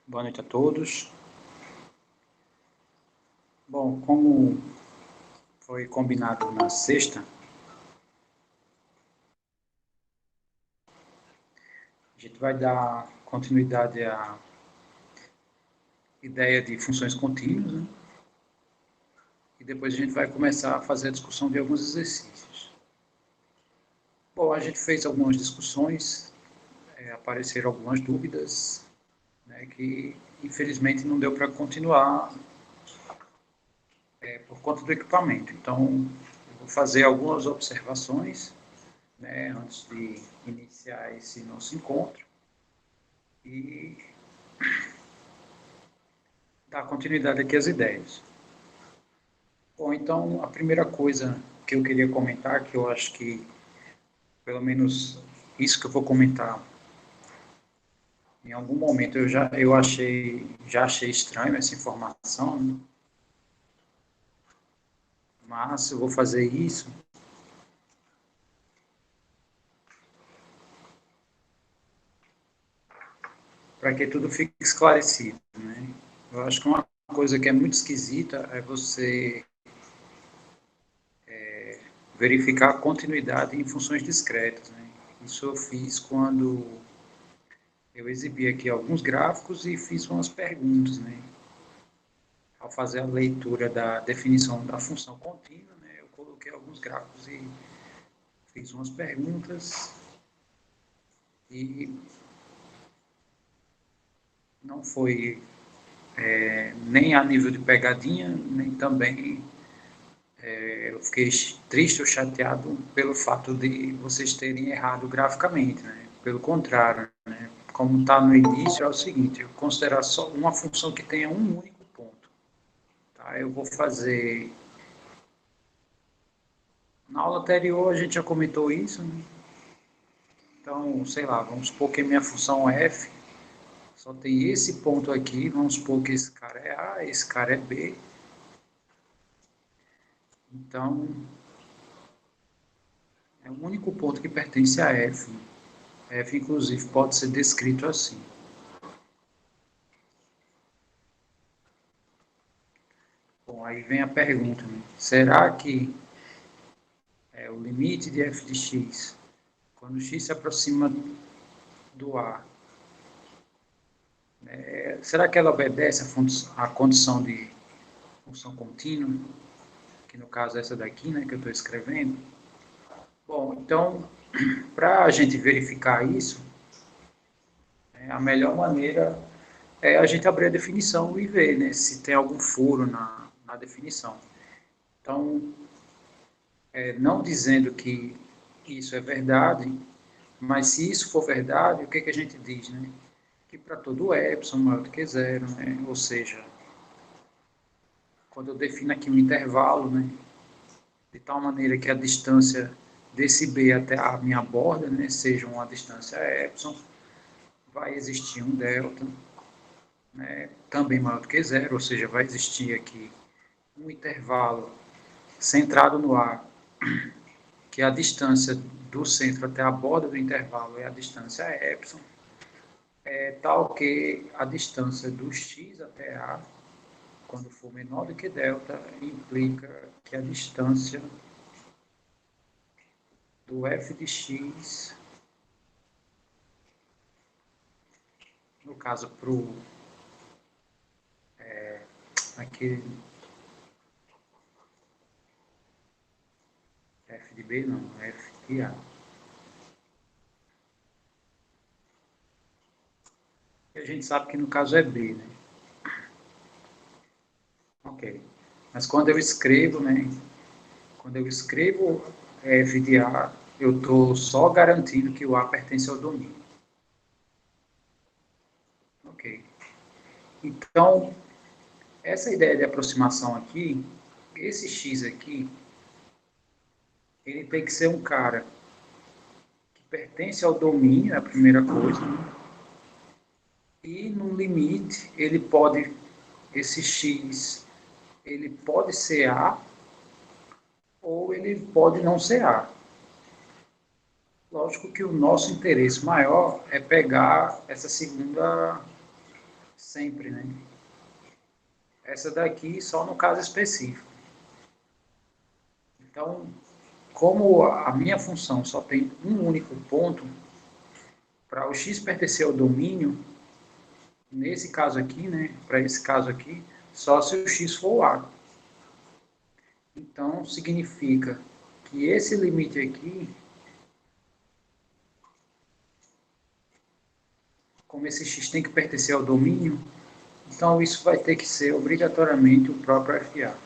Boa noite a todos. Bom, como foi combinado na sexta, a gente vai dar continuidade à ideia de funções contínuas, né? E depois a gente vai começar a fazer a discussão de alguns exercícios. Bom, a gente fez algumas discussões, apareceram algumas dúvidas, né, que infelizmente não deu para continuar por conta do equipamento. Então, eu vou fazer algumas observações, né, antes de iniciar esse nosso encontro e dar continuidade aqui às ideias. Bom, então, a primeira coisa que eu queria comentar, que eu acho que, pelo menos isso que eu vou comentar, em algum momento já achei estranho essa informação, né? Mas eu vou fazer isso para que tudo fique esclarecido, né? Eu acho que uma coisa que é muito esquisita é você verificar a continuidade em funções discretas, né? Isso eu fiz quando eu exibi aqui alguns gráficos e fiz umas perguntas, né? Ao fazer a leitura da definição da função contínua, né, eu coloquei alguns gráficos e fiz umas perguntas e não foi nem a nível de pegadinha, nem também eu fiquei triste ou chateado pelo fato de vocês terem errado graficamente, né? Pelo contrário, né? Como está no início, é o seguinte, eu considerar só uma função que tenha um único ponto. Tá? Eu vou fazer... Na aula anterior a gente já comentou isso, né? Então, sei lá, vamos supor que minha função f só tem esse ponto aqui, vamos supor que esse cara é A, esse cara é B. Então, é o único ponto que pertence a f. F, inclusive, pode ser descrito assim. Bom, aí vem a pergunta, né? Será que o limite de f de x, quando x se aproxima do A, será que ela obedece à condição de função contínua, que no caso é essa daqui, né, que eu estou escrevendo? Bom, então, para a gente verificar isso, a melhor maneira é a gente abrir a definição e ver, né, se tem algum furo na definição. Então, não dizendo que isso é verdade, mas se isso for verdade, o que, que a gente diz, né? Que para todo epsilon maior do que zero, né? Ou seja, quando eu defino aqui um intervalo, né, de tal maneira que a distância desse B até a minha borda, né, seja uma distância epsilon, vai existir um delta, né, também maior do que zero, ou seja, vai existir aqui um intervalo centrado no A, que a distância do centro até a borda do intervalo é a distância epsilon, tal que a distância do x até A, quando for menor do que delta, implica que a distância do f de x, no caso para o aqui f de b não, f de A. E a gente sabe que no caso é b, né? Ok. Mas quando eu escrevo, né? Quando eu escrevo f de A, eu estou só garantindo que o A pertence ao domínio. Ok. Então, essa ideia de aproximação aqui, esse x aqui, ele tem que ser um cara que pertence ao domínio, é a primeira coisa, né? E no limite, ele pode, esse x, ele pode ser A ou ele pode não ser A. Lógico que o nosso interesse maior é pegar essa segunda sempre, né? Essa daqui só no caso específico. Então, como a minha função só tem um único ponto, para o x pertencer ao domínio, nesse caso aqui, né, para esse caso aqui, só se o x for o A. Então, significa que esse limite aqui, como esse x tem que pertencer ao domínio, então isso vai ter que ser obrigatoriamente o próprio FA.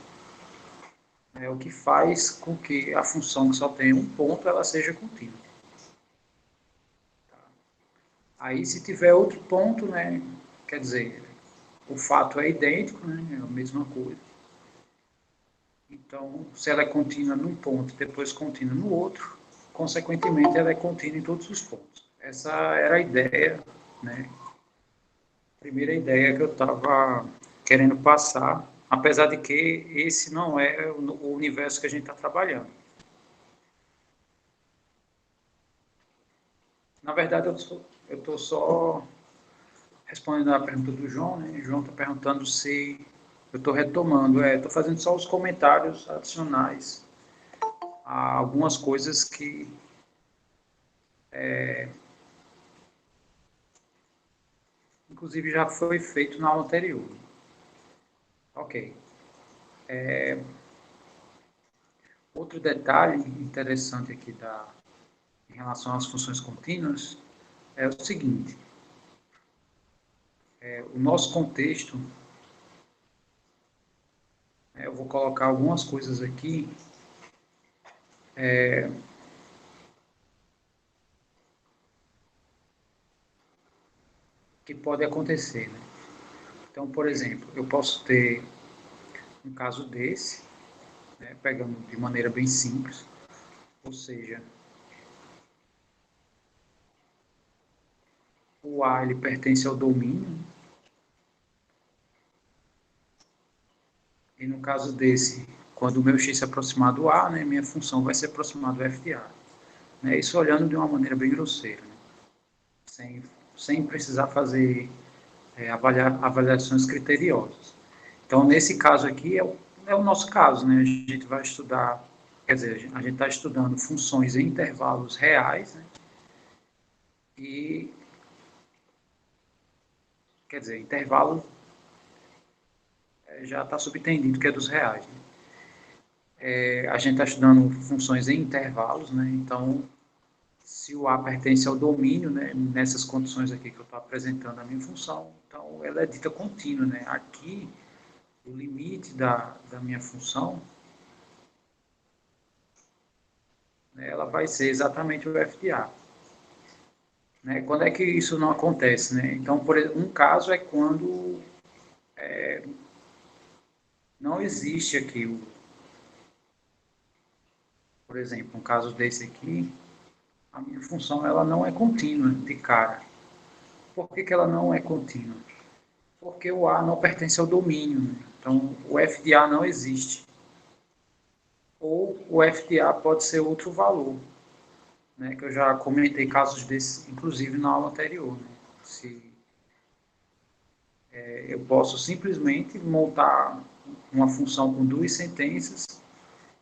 É o que faz com que a função que só tem um ponto, ela seja contínua. Aí, se tiver outro ponto, né, quer dizer, o fato é idêntico, né, é a mesma coisa. Então, se ela é contínua num ponto, depois contínua no outro, consequentemente, ela é contínua em todos os pontos. Essa era a ideia, né, a primeira ideia que eu estava querendo passar, apesar de que esse não é o universo que a gente está trabalhando. Na verdade, eu estou só respondendo a pergunta do João, né? O João está perguntando se eu estou retomando, estou fazendo só os comentários adicionais a algumas coisas que inclusive já foi feito na aula anterior. Ok. Outro detalhe interessante aqui em relação às funções contínuas é o seguinte, o nosso contexto, eu vou colocar algumas coisas aqui, que pode acontecer, né? Então, por exemplo, eu posso ter um caso desse, né, pegando de maneira bem simples, ou seja, o A ele pertence ao domínio, e no caso desse, quando o meu x se aproximar do A, né, minha função vai se aproximar do f de A. Né, isso olhando de uma maneira bem grosseira, né, sem precisar fazer avaliações criteriosas. Então, nesse caso aqui, é o nosso caso, né? A gente vai estudar, quer dizer, a gente está estudando funções em intervalos reais, né? E, quer dizer, intervalo já está subentendido que é dos reais. Né? A gente está estudando funções em intervalos, né? Então, se o A pertence ao domínio, né? Nessas condições aqui que eu estou apresentando a minha função, então ela é dita contínua, né? Aqui, o limite da minha função, né, ela vai ser exatamente o f de A. Né? Quando é que isso não acontece? Né? Então, por exemplo, um caso é quando não existe aqui, por exemplo, um caso desse aqui, a minha função ela não é contínua de cara. Por que ela não é contínua? Porque o A não pertence ao domínio. Né? Então, o f de A não existe. Ou o f de A pode ser outro valor, né? Que eu já comentei casos desses, inclusive na aula anterior. Né? Se eu posso simplesmente montar uma função com duas sentenças,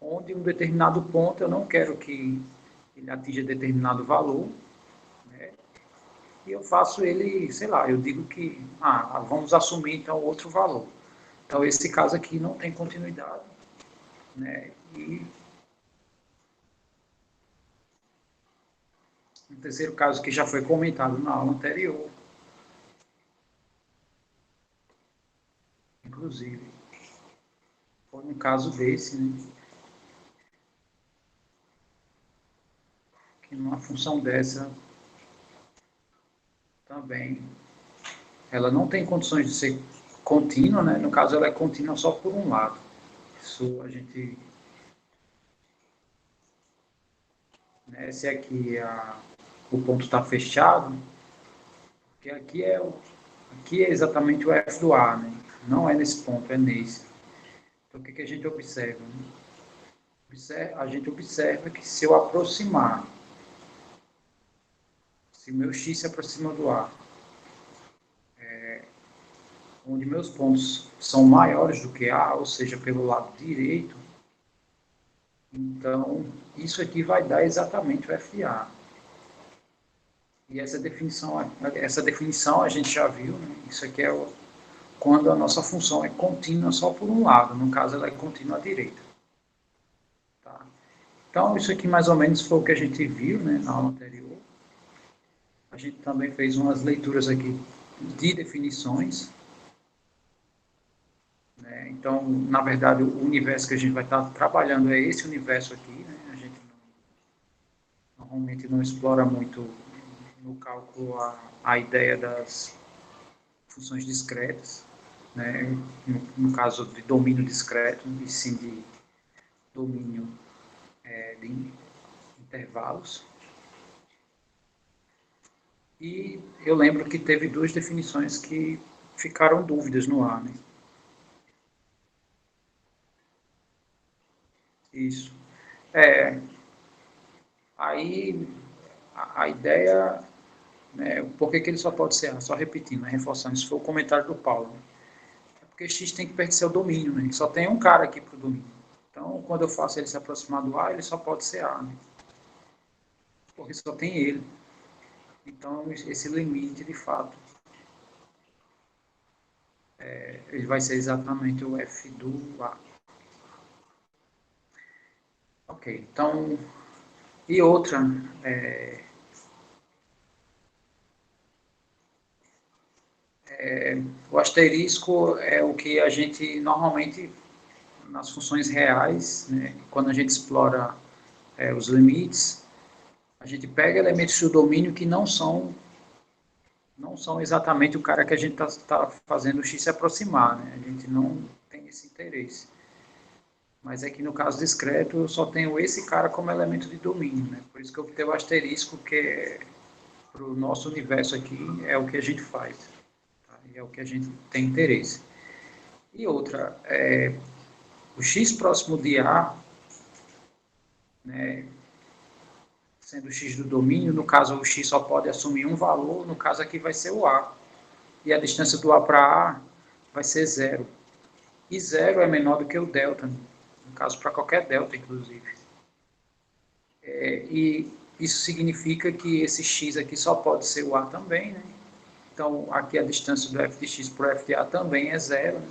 onde um determinado ponto eu não quero que ele atinja determinado valor, né? E eu faço ele, sei lá, eu digo que, vamos assumir então outro valor. Então, esse caso aqui não tem continuidade, né? E o terceiro caso que já foi comentado na aula anterior, inclusive, foi um caso desse, né? Que numa função dessa também ela não tem condições de ser contínua, né? No caso, ela é contínua só por um lado. Isso a gente... Né, se aqui o ponto está fechado, porque aqui é exatamente o f do A, né? Não é nesse ponto, é nesse. Então, o que a gente observa? Né? A gente observa que se eu aproximar, se o meu x se aproxima do A, onde meus pontos são maiores do que A, ou seja, pelo lado direito, então isso aqui vai dar exatamente o f de A. E essa definição a gente já viu, né? Isso aqui é quando a nossa função é contínua só por um lado, no caso ela é contínua à direita. Tá? Então isso aqui mais ou menos foi o que a gente viu, né, na aula anterior. A gente também fez umas leituras aqui de definições. Né? Então, na verdade, o universo que a gente vai estar trabalhando é esse universo aqui. Né? A gente normalmente não explora muito no cálculo a ideia das funções discretas, né? No caso de domínio discreto, e sim de domínio de intervalos. E eu lembro que teve duas definições que ficaram dúvidas no ar. Né? Isso. Aí a ideia, né, por que ele só pode ser A? Só repetindo, né, reforçando, isso foi o comentário do Paulo. Né? É porque X tem que pertencer ao domínio, né? Só tem um cara aqui para o domínio. Então, quando eu faço ele se aproximar do A, ele só pode ser A, né? Porque só tem ele. Então, esse limite, de fato, ele vai ser exatamente o F do A. Ok, então, e outra, o asterisco é o que a gente normalmente, nas funções reais, né, quando a gente explora os limites, a gente pega elementos do domínio que não são exatamente o cara que a gente está fazendo o x se aproximar, né? A gente não tem esse interesse. Mas aqui no caso discreto, eu só tenho esse cara como elemento de domínio, né? Por isso que eu tenho o asterisco, que para o nosso universo aqui é o que a gente faz, tá? E é o que a gente tem interesse. E outra, o x próximo de A, né, sendo o x do domínio, no caso o x só pode assumir um valor, no caso aqui vai ser o A. E a distância do A para A vai ser zero. E zero é menor do que o delta, no caso para qualquer delta, inclusive. E isso significa que esse x aqui só pode ser o A também, né? Então, aqui a distância do f de x por f de A também é zero. Né?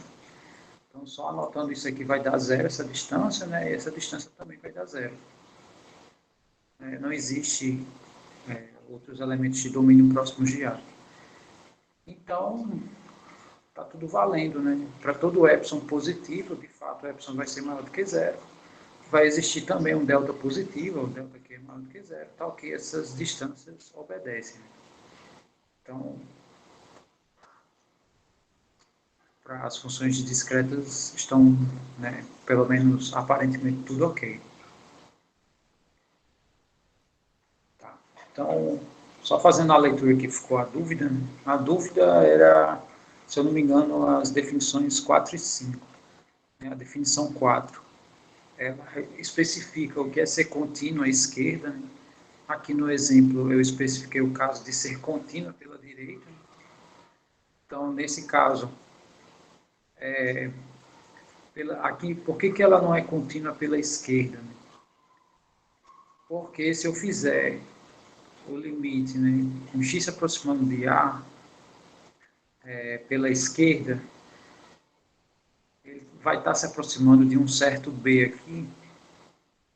Então, só anotando isso aqui vai dar zero, essa distância, né? E essa distância também vai dar zero. Não existe outros elementos de domínio próximos de A. Então, está tudo valendo, né? Para todo epsilon positivo, de fato, o epsilon vai ser maior do que zero. Vai existir também um delta positivo, o delta que é maior do que zero, tal que essas distâncias obedecem. Então, para as funções discretas estão, né, pelo menos aparentemente, tudo ok. Tá. Então, só fazendo a leitura que ficou a dúvida, né? A dúvida era, se eu não me engano, as definições 4 e 5. Né? A definição 4, ela especifica o que é ser contínuo à esquerda. Né? Aqui no exemplo eu especifiquei o caso de ser contínua pela direita. Então, nesse caso, aqui, por que ela não é contínua pela esquerda? Né? Porque se eu fizer o limite, né, com x se aproximando de A pela esquerda, ele vai estar se aproximando de um certo B aqui.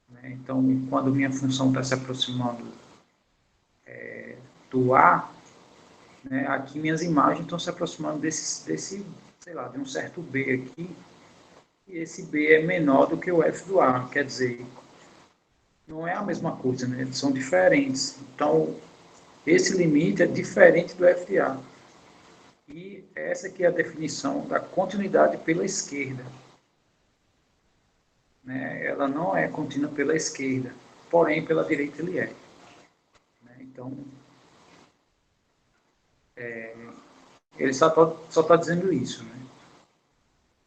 Né? Então, quando minha função está se aproximando do A, né, aqui minhas imagens estão se aproximando desse, sei lá, de um certo B aqui, e esse B é menor do que o F do A, quer dizer, não é a mesma coisa, né? São diferentes. Então, esse limite é diferente do F de A. E essa aqui é a definição da continuidade pela esquerda. Né? Ela não é contínua pela esquerda, porém pela direita ele é. Né? Então, ele só está dizendo isso. Né?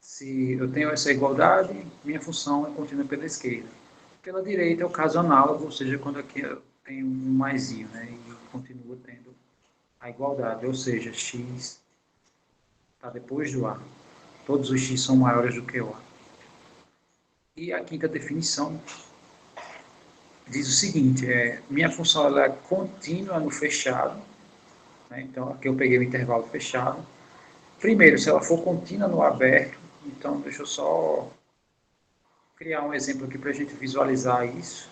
Se eu tenho essa igualdade, minha função é contínua pela esquerda. Pela direita é o caso análogo, ou seja, quando aqui eu tenho um maisinho, né? E continua tendo a igualdade, ou seja, x está depois do A. Todos os x são maiores do que o A. E a quinta definição diz o seguinte, minha função ela é contínua no fechado, né? Então aqui eu peguei o intervalo fechado. Primeiro, se ela for contínua no aberto, então deixa eu só criar um exemplo aqui para a gente visualizar isso.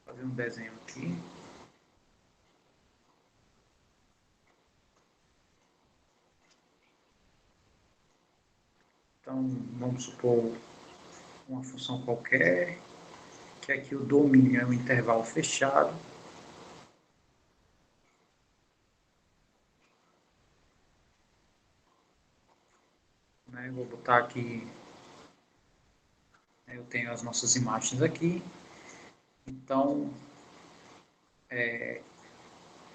Fazer um desenho aqui. Então, vamos supor uma função qualquer, que aqui o domínio é um intervalo fechado. Né? Vou botar aqui, eu tenho as nossas imagens aqui. Então,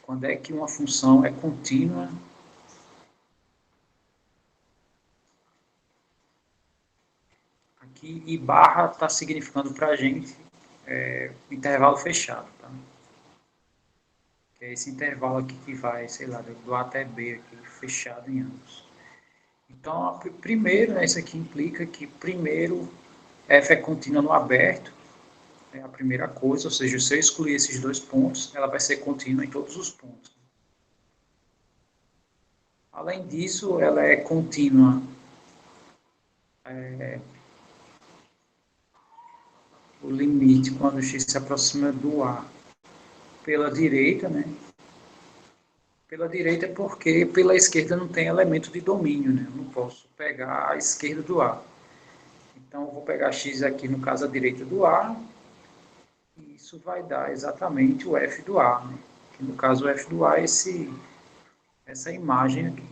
quando é que uma função é contínua? Aqui, e barra está significando para a gente intervalo fechado. Tá? Que é esse intervalo aqui que vai, sei lá, do A até B, aqui, fechado em ambos. Então, primeiro, né, isso aqui implica que, primeiro, f é contínua no aberto, é a primeira coisa, ou seja, se eu excluir esses dois pontos, ela vai ser contínua em todos os pontos. Além disso, ela é contínua o limite quando x se aproxima do A pela direita, né? Pela direita porque pela esquerda não tem elemento de domínio, né? Eu não posso pegar a esquerda do A. Então, eu vou pegar x aqui, no caso, a direita do A, e isso vai dar exatamente o f do A, né? Que no caso, o f do A é essa imagem aqui.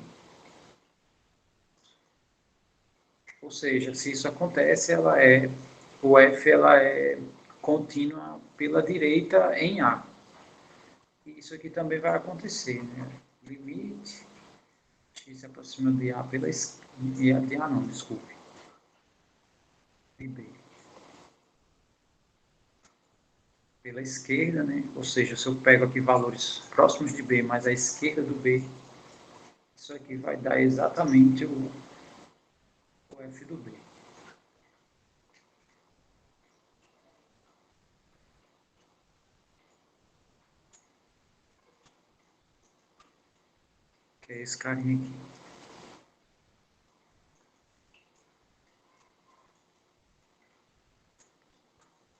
Ou seja, se isso acontece, o f ela é contínua pela direita em A. E isso aqui também vai acontecer, né? Limite x se aproxima de A pela esquerda, de A não, desculpe, de B. Pela esquerda, né? Ou seja, se eu pego aqui valores próximos de B, mais a esquerda do B, isso aqui vai dar exatamente o f do B. Que é esse carinha aqui.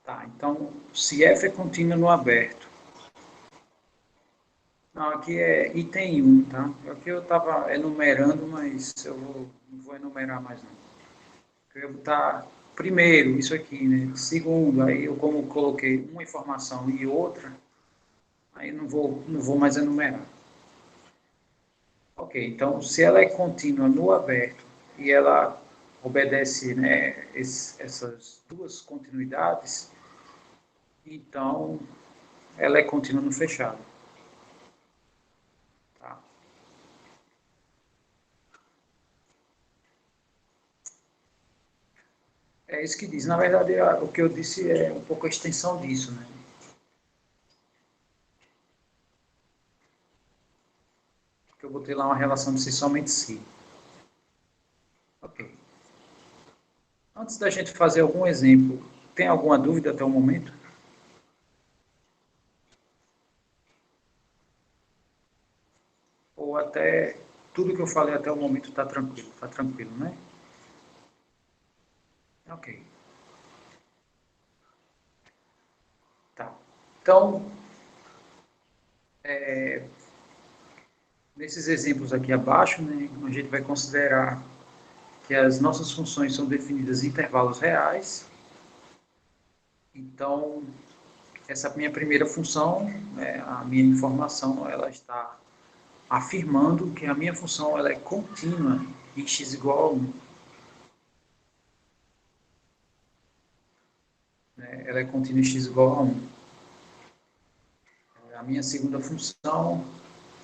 Tá, então, se f é contínua no aberto, não, aqui é item 1, tá? Aqui eu estava enumerando, mas não vou enumerar mais não. Eu vou botar primeiro isso aqui, né? Segundo, aí eu como coloquei uma informação e outra, aí não vou mais enumerar. Ok, então se ela é contínua no aberto e ela obedece, né, essas duas continuidades, então ela é contínua no fechado. Tá? É isso que diz. Na verdade, o que eu disse é um pouco a extensão disso, né? Porque eu botei lá uma relação de si somente si. Ok. Antes da gente fazer algum exemplo, tem alguma dúvida até o momento? Ou até tudo que eu falei até o momento está tranquilo? Está tranquilo, né? Ok. Tá. Então, nesses exemplos aqui abaixo, né, a gente vai considerar que as nossas funções são definidas em intervalos reais. Então, essa minha primeira função, né, a minha informação, ela está afirmando que a minha função ela é contínua em x igual a 1. Né, ela é contínua em x igual a 1. A minha segunda função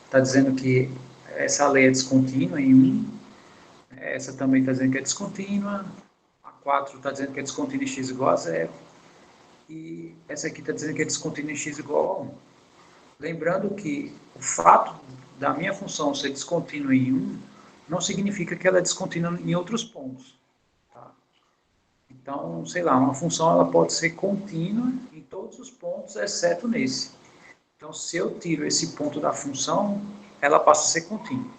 está dizendo que essa lei é descontínua em 1. Essa também está dizendo que é descontínua. A 4 está dizendo que é descontínua em x igual a 0. E essa aqui está dizendo que é descontínua em x igual a 1. Lembrando que o o fato da minha função ser descontínua em um, não significa que ela é descontínua em outros pontos. Tá? Então, sei lá, uma função ela pode ser contínua em todos os pontos, exceto nesse. Então, se eu tiro esse ponto da função, ela passa a ser contínua.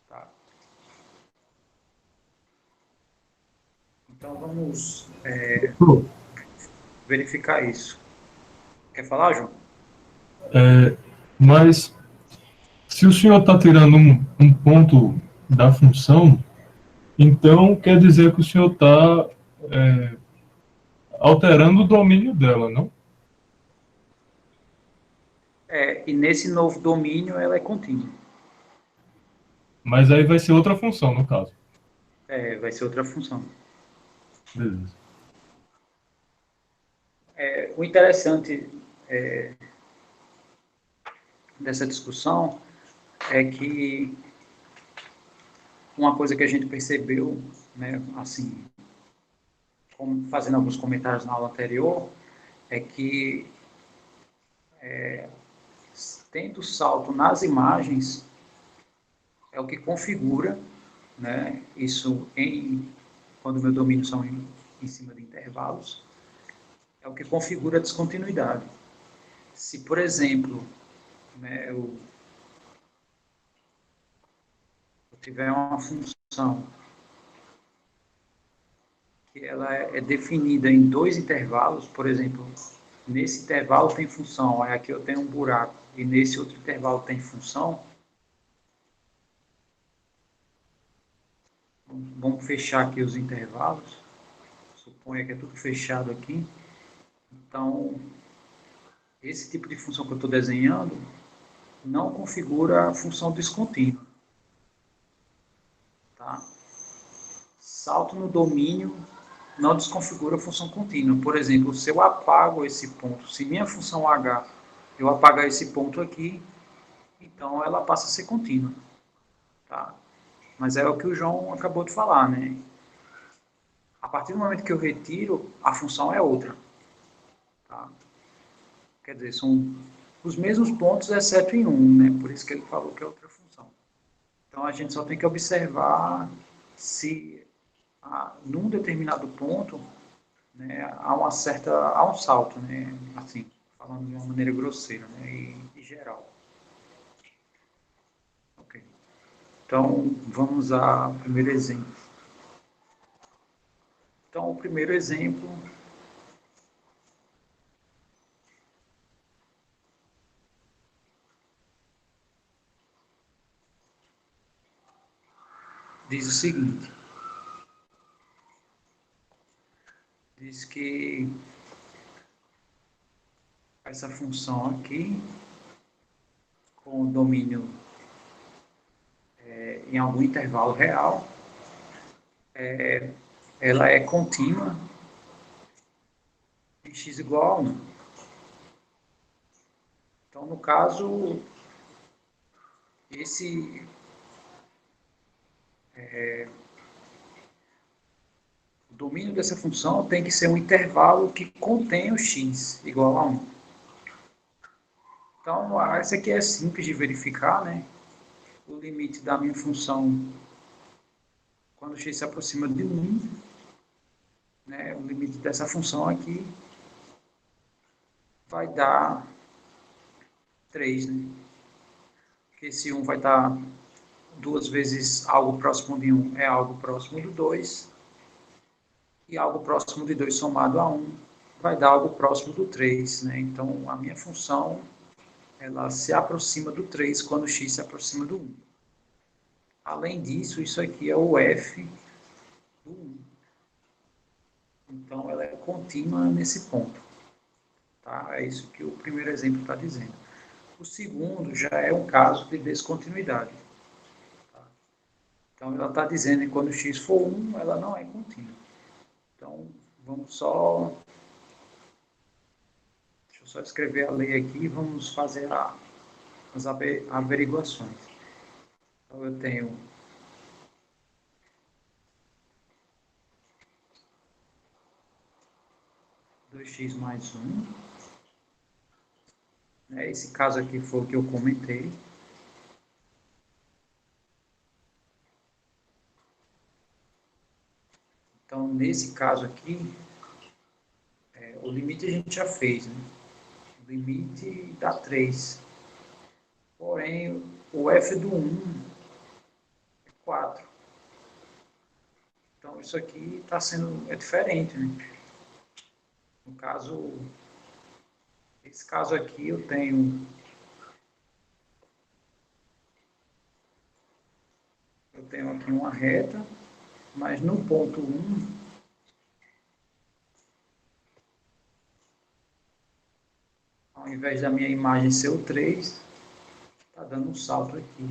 Tá? Então, vamos verificar isso. Quer falar, João? Mas se o senhor está tirando um ponto da função, então quer dizer que o senhor está alterando o domínio dela, não? E nesse novo domínio ela é contínua. Mas aí vai ser outra função, no caso. Vai ser outra função. Beleza. O interessante dessa discussão é que uma coisa que a gente percebeu, né, assim, fazendo alguns comentários na aula anterior, é que tendo salto nas imagens é o que configura, né, isso quando meu domínio são em cima de intervalos, é o que configura a descontinuidade. Se, por exemplo, né, eu tiver uma função que ela é definida em dois intervalos, por exemplo, nesse intervalo tem função, aí aqui eu tenho um buraco, e nesse outro intervalo tem função, vamos fechar aqui os intervalos, suponha que é tudo fechado aqui, então, esse tipo de função que eu estou desenhando não configura a função descontínua. Tá? Salto no domínio não desconfigura a função contínua. Por exemplo, se eu apago esse ponto, se minha função h eu apagar esse ponto aqui, então ela passa a ser contínua. Tá? Mas é o que o João acabou de falar, né? A partir do momento que eu retiro, a função é outra. Tá? Quer dizer, são os mesmos pontos, exceto em um, né? Por isso que ele falou que é outra função. Então a gente só tem que observar se num determinado ponto, né, há um salto, né? Assim, falando de uma maneira grosseira, né? E geral. Ok. Então vamos ao primeiro exemplo. Então o primeiro exemplo diz o seguinte: diz que essa função aqui, com o domínio em algum intervalo real, ela é contínua em x igual a 1. Então, no caso, esse o domínio dessa função tem que ser um intervalo que contém o x igual a 1. Então, essa aqui é simples de verificar, né? O limite da minha função quando x se aproxima de 1, né? O limite dessa função aqui vai dar 3, né? Porque esse 1 vai estar duas vezes algo próximo de 1 é algo próximo do 2, e algo próximo de 2 somado a 1 vai dar algo próximo do 3, né? Então, a minha função ela se aproxima do 3 quando x se aproxima do 1. Além disso, isso aqui é o f do 1. Então, ela é contínua nesse ponto. Tá? É isso que o primeiro exemplo está dizendo. O segundo já é um caso de descontinuidade. Tá? Então, ela está dizendo que quando x for 1, ela não é contínua. Então, vamos só... Deixa eu só escrever a lei aqui e vamos fazer as averiguações. Então, eu tenho 2x mais 1, Esse caso aqui foi o que eu comentei. Então, nesse caso aqui, o limite a gente já fez, né? O limite dá 3. Porém, o f do 1 é 4. Então, isso aqui está sendo diferente, né? No caso, esse caso aqui eu tenho aqui uma reta, mas no ponto 1, ao invés da minha imagem ser o 3, está dando um salto aqui.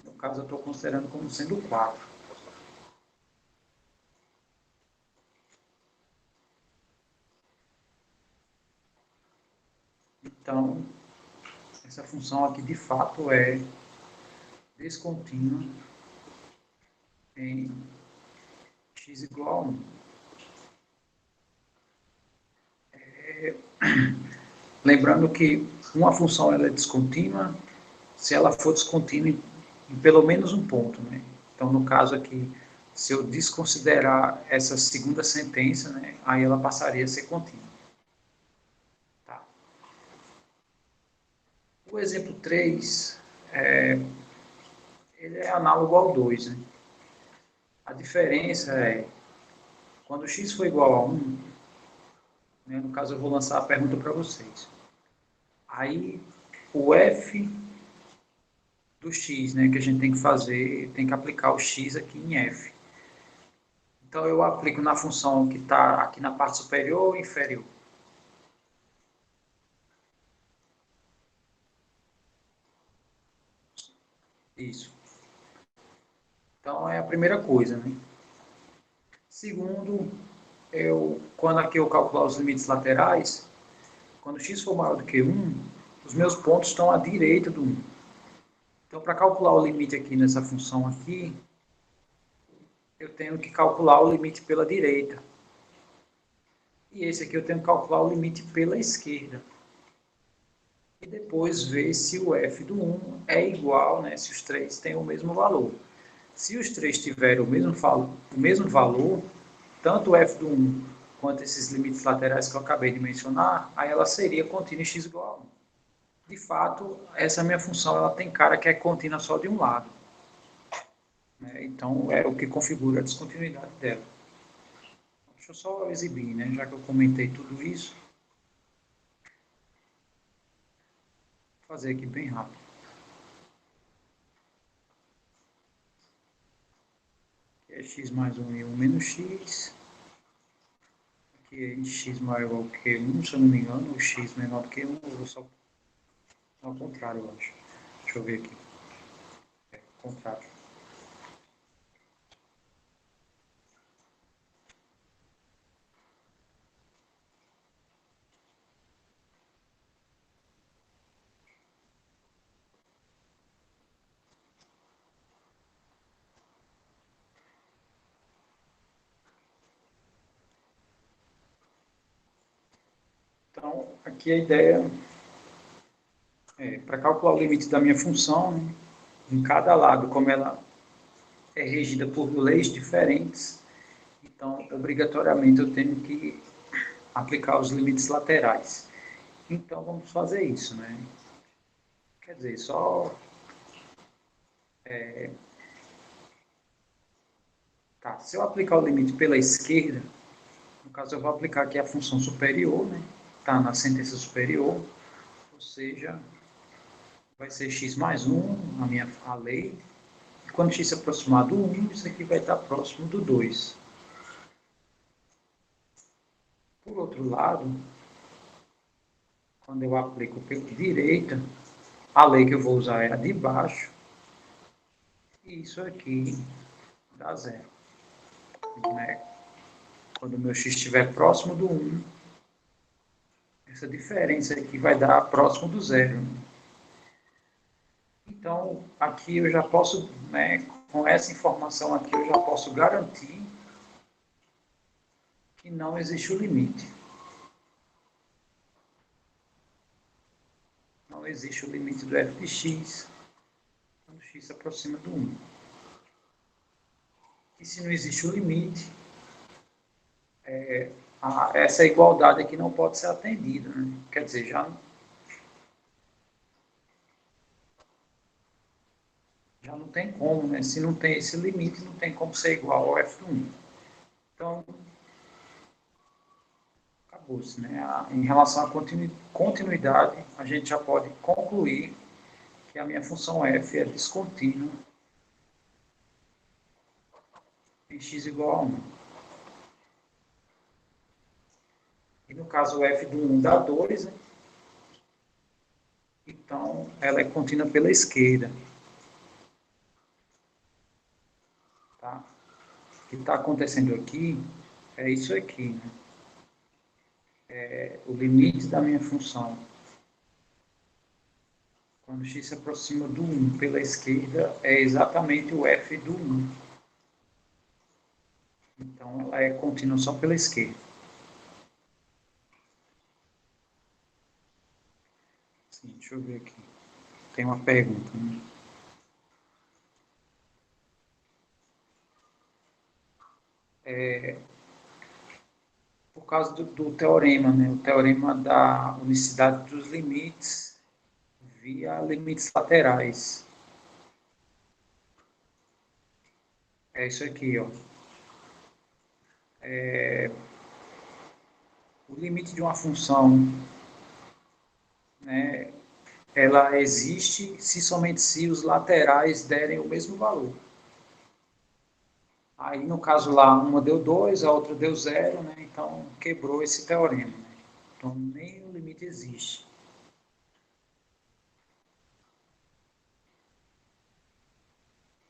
No caso, eu estou considerando como sendo 4. Então, essa função aqui, de fato, é descontínua em x igual a 1. Lembrando que uma função ela é descontínua se ela for descontínua em pelo menos um ponto, né? Então, no caso aqui, se eu desconsiderar essa segunda sentença, né, aí ela passaria a ser contínua. Tá. O exemplo 3, ele é análogo ao 2. Né? A diferença é, quando x for igual a 1, né, no caso eu vou lançar a pergunta para vocês. Aí, o f do x, né, que a gente tem que fazer, tem que aplicar o x aqui em f. Então, eu aplico na função que está aqui na parte superior ou inferior? Isso. Então, é a primeira coisa, né? Segundo, quando aqui eu calcular os limites laterais, quando x for maior do que 1, os meus pontos estão à direita do 1. Então, para calcular o limite aqui nessa função aqui, eu tenho que calcular o limite pela direita. E esse aqui eu tenho que calcular o limite pela esquerda. E depois ver se o f do 1 é igual, né, se os três têm o mesmo valor. Se os três tiverem o mesmo valor, tanto o f do 1 quanto esses limites laterais que eu acabei de mencionar, aí ela seria contínua em x igual a 1. De fato, essa minha função ela tem cara que é contínua só de um lado. Né? Então, é o que configura a descontinuidade dela. Deixa eu só exibir, né? Já que eu comentei tudo isso. Vou fazer aqui bem rápido. Aqui é x mais 1 e 1 menos x. Aqui é x maior ou igual que 1, se eu não me engano. O x menor do que 1, eu vou só ao contrário, eu acho. Deixa eu ver aqui. É, contrário. Então, aqui a ideia é, para calcular o limite da minha função, né, em cada lado, como ela é regida por leis diferentes, então, obrigatoriamente, eu tenho que aplicar os limites laterais. Então, vamos fazer isso, né? Quer dizer, só... Tá, se eu aplicar o limite pela esquerda, no caso, eu vou aplicar aqui a função superior, né? Está na sentença superior, ou seja, vai ser x mais 1, a lei, e quando x se aproximar do 1, isso aqui vai estar próximo do 2. Por outro lado, quando eu aplico pela direita, a lei que eu vou usar é a de baixo, e isso aqui dá zero. Né? Quando o meu x estiver próximo do 1, essa diferença aqui vai dar próximo do zero. Então, aqui eu já posso, né, com essa informação aqui, eu já posso garantir que não existe o limite. existe o limite do f de x quando x se aproxima do 1. E se não existe o limite, essa igualdade aqui não pode ser atendida, né? Quer dizer, já não tem como, né? Se não tem esse limite, não tem como ser igual ao f do 1. Então, acabou-se, né? Em relação à continuidade, a gente já pode concluir que a minha função f é descontínua em x igual a 1. E no caso, o f do 1 dá 2, né? Então, ela é contínua pela esquerda. Tá? O que está acontecendo aqui é isso aqui, né? É o limite da minha função. Quando x se aproxima do 1 pela esquerda, é exatamente o f do 1. Então, ela é contínua só pela esquerda. Sim, deixa eu ver aqui. Tem uma pergunta, né? Por causa do teorema, né? O teorema da unicidade dos limites via limites laterais. É isso aqui, ó. O limite de uma função, né, ela existe somente se os laterais derem o mesmo valor. Aí, no caso lá, uma deu 2, a outra deu 0, né? Então quebrou esse teorema. Né? Então nem o limite existe.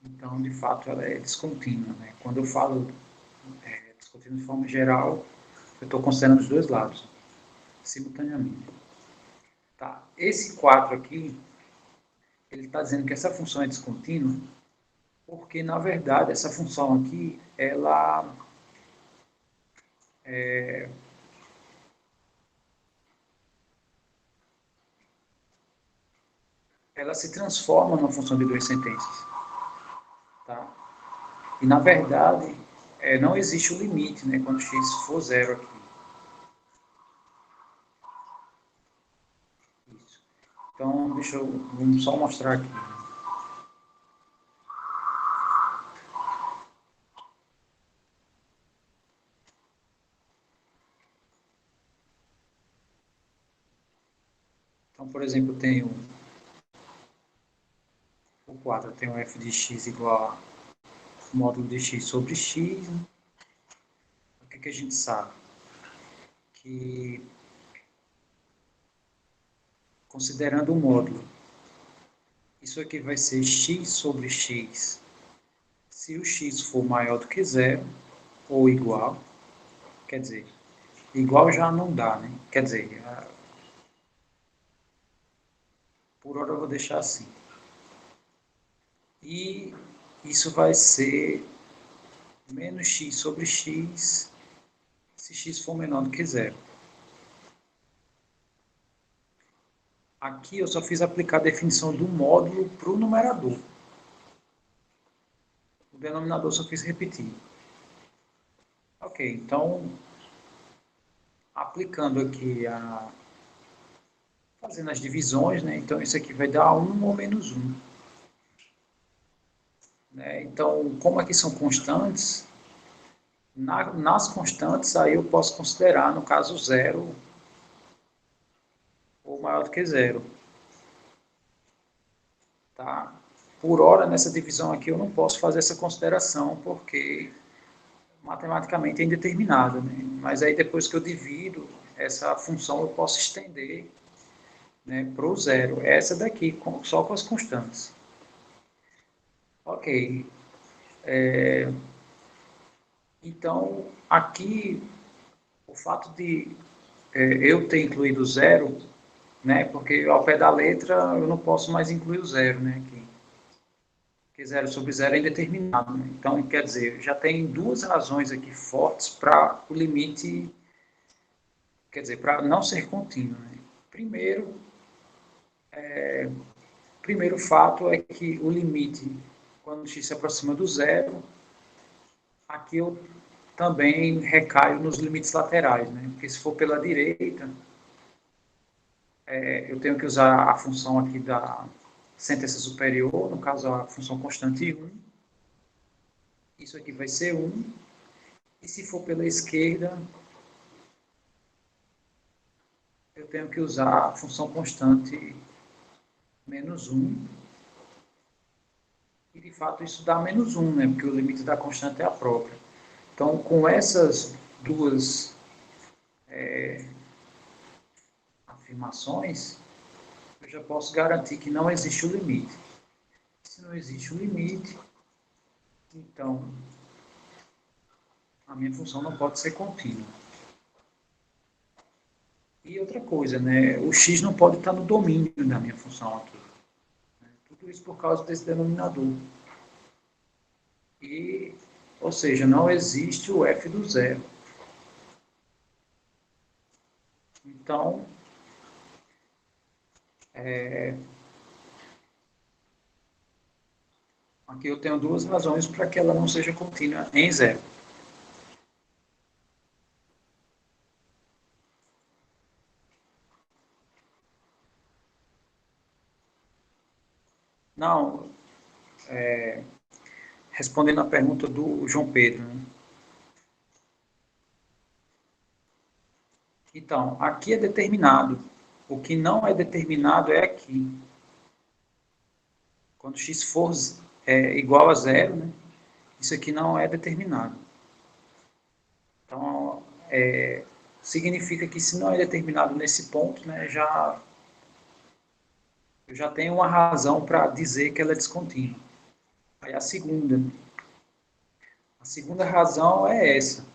Então, de fato, ela é descontínua. Né? Quando eu falo descontínua de forma geral, eu estou considerando os dois lados, simultaneamente. Tá. Esse 4 aqui, ele está dizendo que essa função é descontínua, porque, na verdade, essa função aqui, ela se transforma numa função de duas sentenças. Tá? E, na verdade, não existe o limite, né, quando x for 0 aqui. Isso. Então, vamos só mostrar aqui. Então, por exemplo, eu tenho o 4, eu tenho f de x igual a módulo de x sobre x. Né? O que a gente sabe? Que, considerando o módulo, isso aqui vai ser x sobre x. Se o x for maior do que 0, ou igual, quer dizer, igual já não dá, né? Quer dizer, por hora eu vou deixar assim. E isso vai ser menos x sobre x, se x for menor do que 0. Aqui eu só fiz aplicar a definição do módulo para o numerador. O denominador só fiz repetir. Ok, então, aplicando aqui fazendo as divisões, né? Então, isso aqui vai dar 1 ou menos 1. Né? Então, como aqui são constantes, nas constantes, aí eu posso considerar, no caso, 0 ou maior do que 0. Tá? Por hora, nessa divisão aqui, eu não posso fazer essa consideração, porque matematicamente é indeterminada. Né? Mas aí, depois que eu divido, essa função eu posso estender, né, para o 0. Essa daqui, só com as constantes. Ok. Então, aqui, o fato de eu ter incluído o 0, né, porque ao pé da letra eu não posso mais incluir o 0, né, aqui. Porque 0 sobre 0 é indeterminado. Né? Então, quer dizer, já tem duas razões aqui fortes para o limite, quer dizer, para não ser contínuo. Né? Primeiro, Primeiro fato é que o limite, quando x se aproxima do zero, aqui eu também recaio nos limites laterais, né? Porque se for pela direita, eu tenho que usar a função aqui da sentença superior, no caso a função constante 1. Isso aqui vai ser 1. E se for pela esquerda, eu tenho que usar a função constante menos 1. E de fato isso dá menos 1, né? Porque o limite da constante é a própria. Então, com essas duas afirmações, eu já posso garantir que não existe o limite. Se não existe o limite, então a minha função não pode ser contínua. E outra coisa, né? O x não pode estar no domínio da minha função aqui. Tudo isso por causa desse denominador. Ou seja, não existe o f do zero. Então, aqui eu tenho duas razões para que ela não seja contínua em zero. Não, respondendo a pergunta do João Pedro, né? Então, aqui é determinado. O que não é determinado é aqui. Quando x for igual a zero, né, isso aqui não é determinado. Então, significa que se não é determinado nesse ponto, né, eu já tenho uma razão para dizer que ela é descontínua. Aí a segunda razão é essa.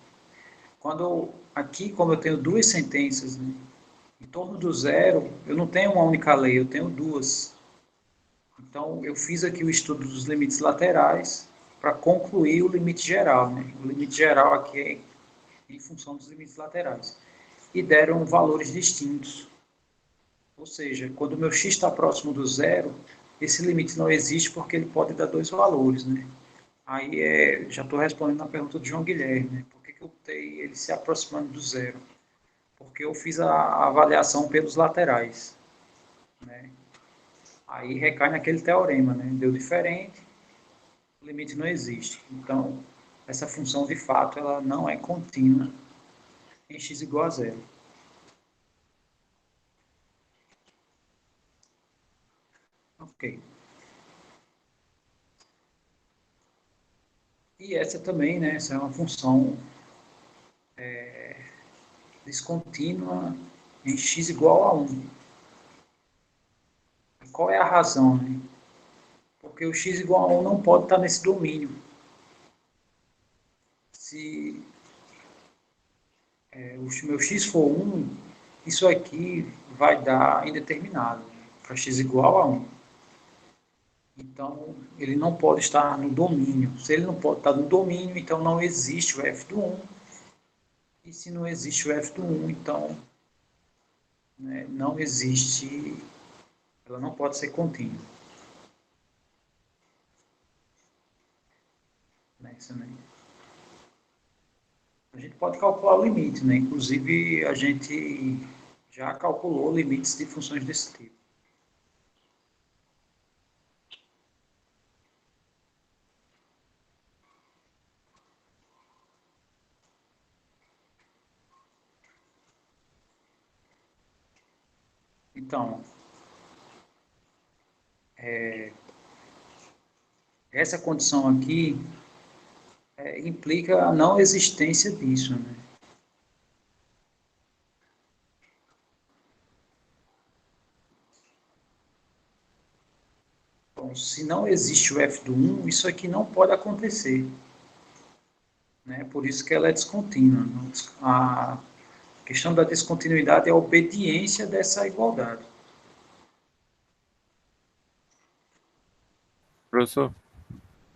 Aqui, como eu tenho duas sentenças, né, em torno do zero, eu não tenho uma única lei, eu tenho duas. Então, eu fiz aqui o estudo dos limites laterais para concluir o limite geral, né? O limite geral aqui é em função dos limites laterais. E deram valores distintos. Ou seja, quando o meu x está próximo do zero, esse limite não existe porque ele pode dar dois valores, né? Aí já estou respondendo a pergunta do João Guilherme, né? Por que eu botei ele se aproximando do zero? Porque eu fiz a avaliação pelos laterais, né? Aí recai naquele teorema, né? Deu diferente, o limite não existe. Então, essa função, de fato, ela não é contínua em x igual a zero. Ok. E essa também, né? Essa é uma função descontínua em x igual a 1. Qual é a razão, né? Porque o x igual a 1 não pode estar nesse domínio. Se o meu x for 1, isso aqui vai dar indeterminado, para x igual a 1. Então, ele não pode estar no domínio. Se ele não pode estar no domínio, então não existe o f do 1. E se não existe o f do 1, então, né, não existe, ela não pode ser contínua. Isso, né? A gente pode calcular o limite, né? Inclusive, a gente já calculou limites de funções desse tipo. Então, essa condição aqui implica a não existência disso, né? Então, se não existe o f do 1, isso aqui não pode acontecer. Né? Por isso que ela é descontínua. A questão da descontinuidade é a obediência dessa igualdade. Professor,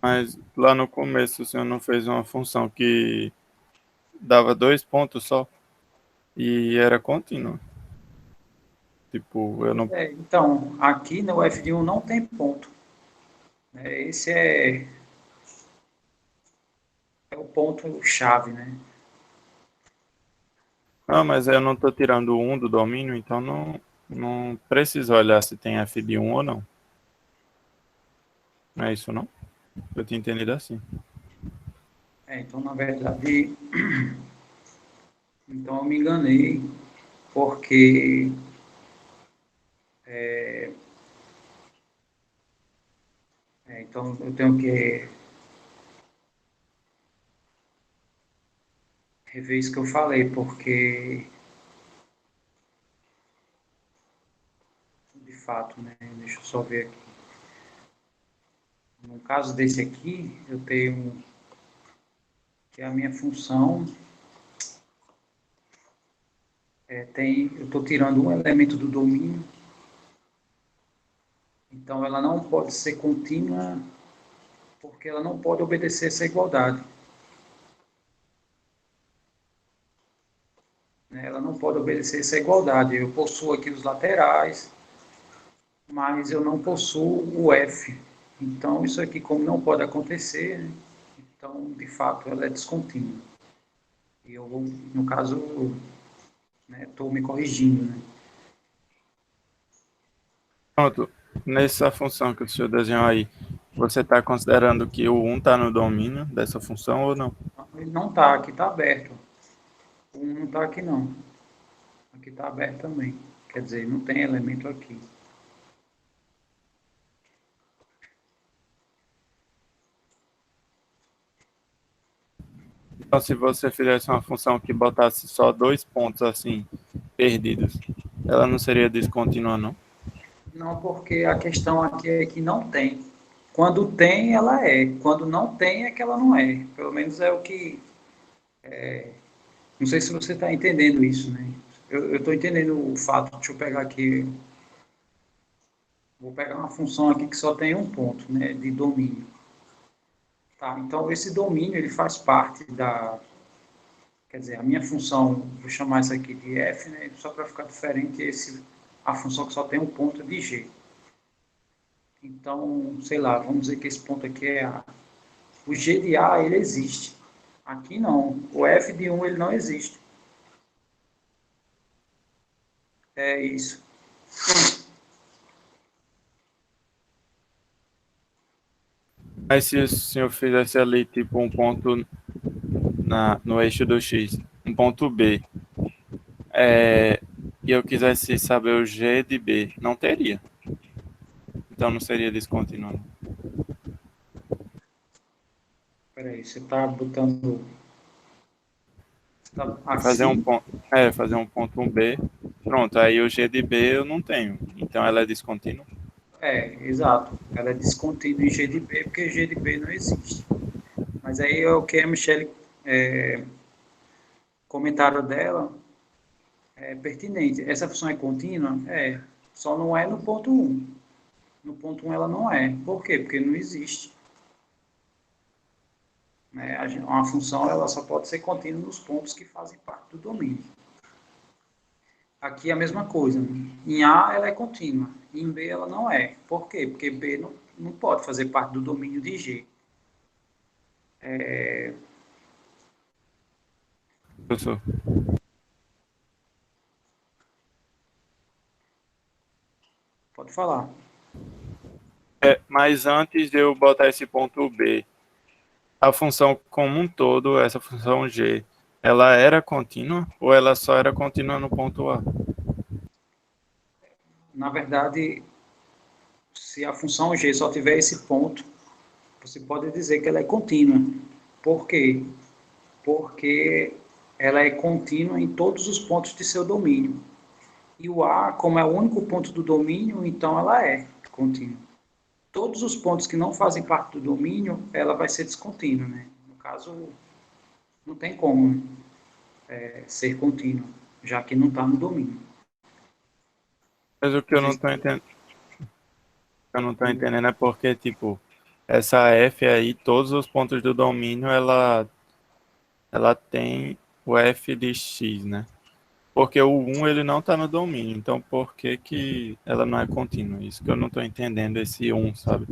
mas lá no começo o senhor não fez uma função que dava 2 pontos só e era contínua? Tipo, eu não... Então, aqui no f de 1 não tem ponto. Esse é o ponto-chave, né? Ah, mas eu não estou tirando o 1 do domínio, então não preciso olhar se tem f de 1 ou não. Não é isso, não? Eu tinha entendido assim. Então, na verdade, então eu me enganei, porque então eu tenho que rever isso que eu falei, porque de fato, né? Deixa eu só ver aqui. No caso desse aqui, eu tenho que a minha função eu estou tirando um elemento do domínio, então ela não pode ser contínua, porque ela não pode obedecer essa igualdade. Ela não pode obedecer essa igualdade. Eu possuo aqui os laterais, mas eu não possuo o F. Então, isso aqui, como não pode acontecer, né? Então, de fato, ela é descontínua. E eu, no caso, estou me corrigindo, né? Pronto. Nessa função que o senhor desenhou aí, você está considerando que o 1 está no domínio dessa função ou não? Ele não está, aqui está aberto. O 1 não está aqui, não. Aqui está aberto também. Quer dizer, não tem elemento aqui. Então, se você fizesse uma função que botasse só 2 pontos assim, perdidos, ela não seria descontínua, não? Não, porque a questão aqui é que não tem. Quando tem, ela é. Quando não tem, é que ela não é. Pelo menos é o que... Não sei se você está entendendo isso, né? Eu estou entendendo o fato. Deixa eu pegar aqui. Vou pegar uma função aqui que só tem um ponto, né? De domínio. Tá, então, esse domínio, ele faz parte da... Quer dizer, a minha função, vou chamar isso aqui de f, né? Só para ficar diferente, a função que só tem um ponto de g. Então, sei lá, vamos dizer que esse ponto aqui é A. O G de A, ele existe. Aqui não. O F de 1, ele não existe. É isso. Mas se o senhor fizesse ali, tipo, um ponto no eixo do X, um ponto B, e eu quisesse saber o G de B, não teria. Então não seria descontínuo. Espera aí, você está botando... Tá Fazer um assim? ponto, fazer um ponto um B. Pronto, aí o G de B eu não tenho. Então ela é descontínua. Exato. Ela é descontínua em G de B, porque G de B não existe. Mas aí é o que a Michelle... comentário dela é pertinente. Essa função é contínua? Só não é no ponto 1. No ponto 1 ela não é. Por quê? Porque não existe. Uma função ela só pode ser contínua nos pontos que fazem parte do domínio. Aqui é a mesma coisa. Em A ela é contínua, em B ela não é. Por quê? Porque B não pode fazer parte do domínio de G. Professor. Pode falar. Mas antes de eu botar esse ponto B, a função como um todo, essa função G, ela era contínua ou ela só era contínua no ponto A? Na verdade, se a função G só tiver esse ponto, você pode dizer que ela é contínua. Por quê? Porque ela é contínua em todos os pontos de seu domínio. E o A, como é o único ponto do domínio, então ela é contínua. Todos os pontos que não fazem parte do domínio, ela vai ser descontínua, né? No caso, não tem como ser contínua, já que não está no domínio. Mas o que eu não estou entendendo, é porque, tipo, essa F aí, todos os pontos do domínio, ela tem o F de X, né? Porque o 1 ele não está no domínio, então por que que ela não é contínua? Isso que eu não estou entendendo, esse 1, sabe?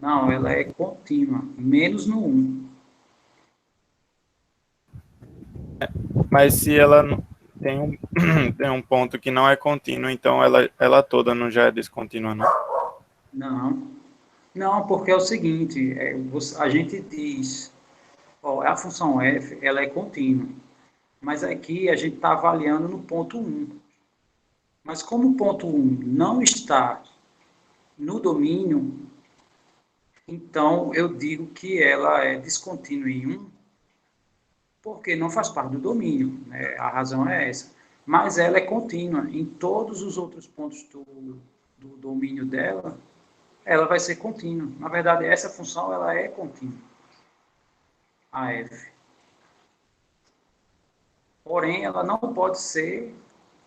Não, ela é contínua, menos no 1. Mas se ela tem um, tem um ponto que não é contínuo, então ela toda não já é descontínua, não? Não, não, porque é o seguinte, a gente diz, ó, a função f, ela é contínua, mas aqui a gente está avaliando no ponto 1. Mas como o ponto 1 não está no domínio, então eu digo que ela é descontínua em 1, porque não faz parte do domínio, né? A razão é essa. Mas ela é contínua. Em todos os outros pontos do domínio dela, ela vai ser contínua. Na verdade, essa função ela é contínua, a f. Porém, ela não pode ser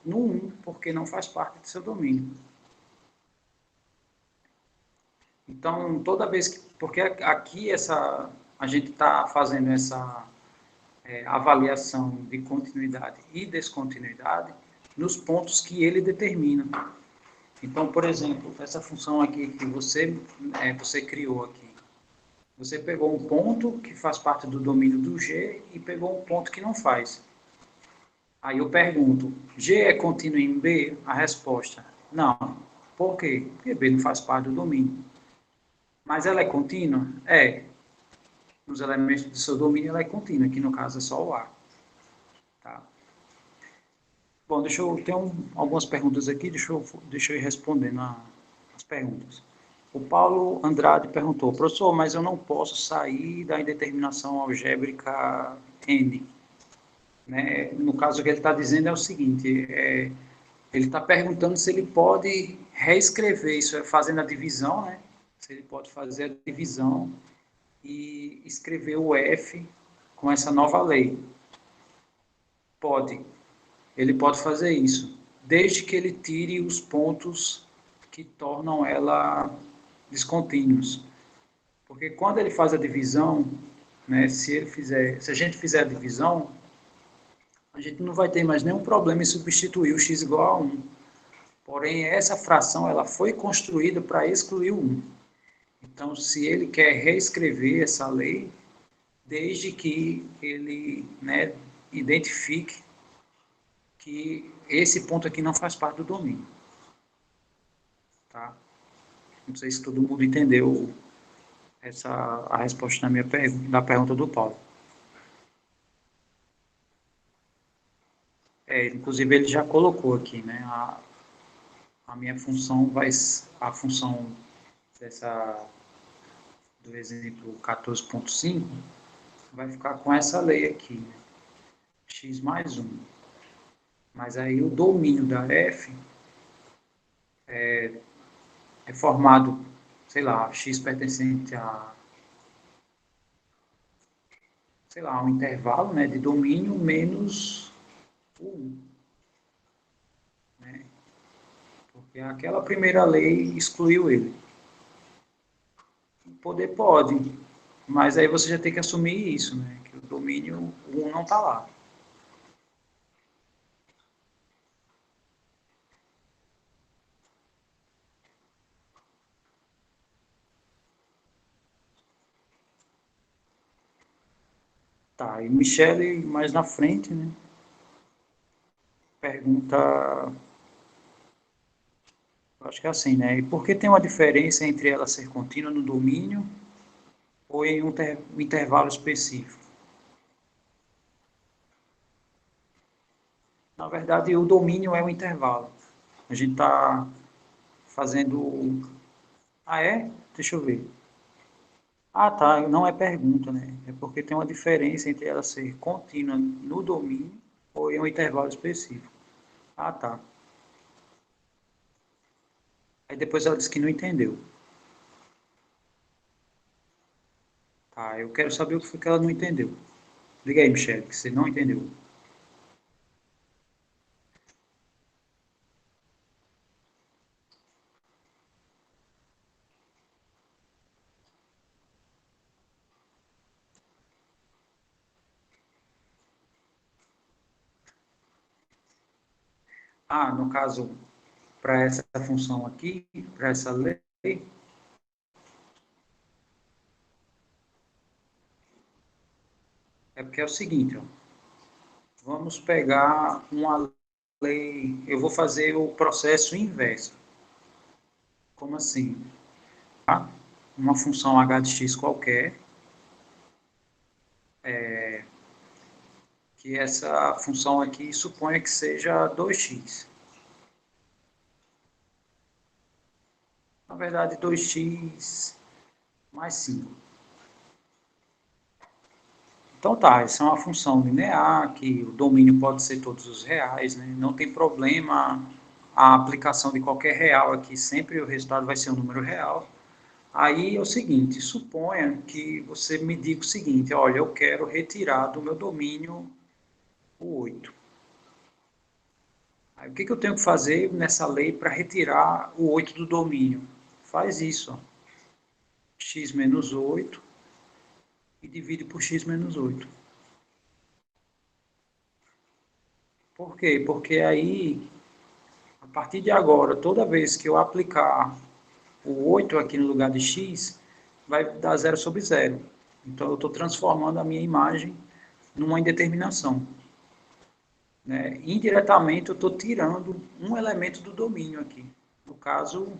no 1, porque não faz parte do seu domínio. Então, toda vez que... Porque aqui a gente está fazendo essa avaliação de continuidade e descontinuidade nos pontos que ele determina. Então, por exemplo, essa função aqui que você criou aqui, você pegou um ponto que faz parte do domínio do G e pegou um ponto que não faz. Aí eu pergunto, G é contínuo em B? A resposta, não. Por quê? Porque B não faz parte do domínio. Mas ela é contínua? É. Nos elementos do seu domínio ela é contínua, que no caso é só o A. Tá? Bom, tem algumas perguntas aqui, deixa eu ir respondendo as perguntas. O Paulo Andrade perguntou, professor, mas eu não posso sair da indeterminação algébrica N. Né? No caso, o que ele está dizendo é o seguinte, ele está perguntando se ele pode reescrever isso, fazendo a divisão, né? Se ele pode fazer a divisão e escrever o F com essa nova lei. Pode. Ele pode fazer isso, desde que ele tire os pontos que tornam ela descontínuos. Porque quando ele faz a divisão, né, se a gente fizer a divisão, a gente não vai ter mais nenhum problema em substituir o x igual a 1. Porém, essa fração ela foi construída para excluir o 1. Então, se ele quer reescrever essa lei, desde que ele, né, identifique que esse ponto aqui não faz parte do domínio. Tá? Não sei se todo mundo entendeu a resposta da pergunta do Paulo. Inclusive, ele já colocou aqui, né? A minha função a função do exemplo 14.5 vai ficar com essa lei aqui, né? X mais 1. Mas aí o domínio da f é formado, sei lá, x pertencente a, sei lá, um intervalo, né, de domínio menos o 1. Né? Porque aquela primeira lei excluiu ele. Poder pode, mas aí você já tem que assumir isso, né? Que o domínio 1 não está lá. Tá, e Michele, mais na frente, né? Pergunta, acho que é assim, né? E por que tem uma diferença entre ela ser contínua no domínio ou em um intervalo específico? Na verdade, o domínio é o intervalo. A gente está fazendo... Ah, é? Deixa eu ver. Ah, tá. Não é pergunta, né? É porque tem uma diferença entre ela ser contínua no domínio ou em um intervalo específico. Ah, tá. Aí depois ela disse que não entendeu. Tá, eu quero saber o que foi que ela não entendeu. Diga aí, Michelle, que você não entendeu. no caso, para essa função aqui, para essa lei, é porque é o seguinte, ó, vamos pegar uma lei, eu vou fazer o processo inverso. Como assim? Tá? Uma função h de x qualquer, que essa função aqui suponha que seja 2x. Na verdade, 2x mais 5. Então tá, essa é uma função linear, que o domínio pode ser todos os reais, né? Não tem problema a aplicação de qualquer real aqui, sempre o resultado vai ser um número real. Aí é o seguinte, suponha que você me diga o seguinte, olha, eu quero retirar do meu domínio o 8. Aí o que eu tenho que fazer nessa lei para retirar o 8 do domínio? Faz isso, ó. X menos 8 e divide por x menos 8. Por quê? Porque aí, a partir de agora, toda vez que eu aplicar o 8 aqui no lugar de x, vai dar 0 sobre 0. Então, eu estou transformando a minha imagem numa indeterminação. Né? Indiretamente, eu estou tirando um elemento do domínio aqui. No caso,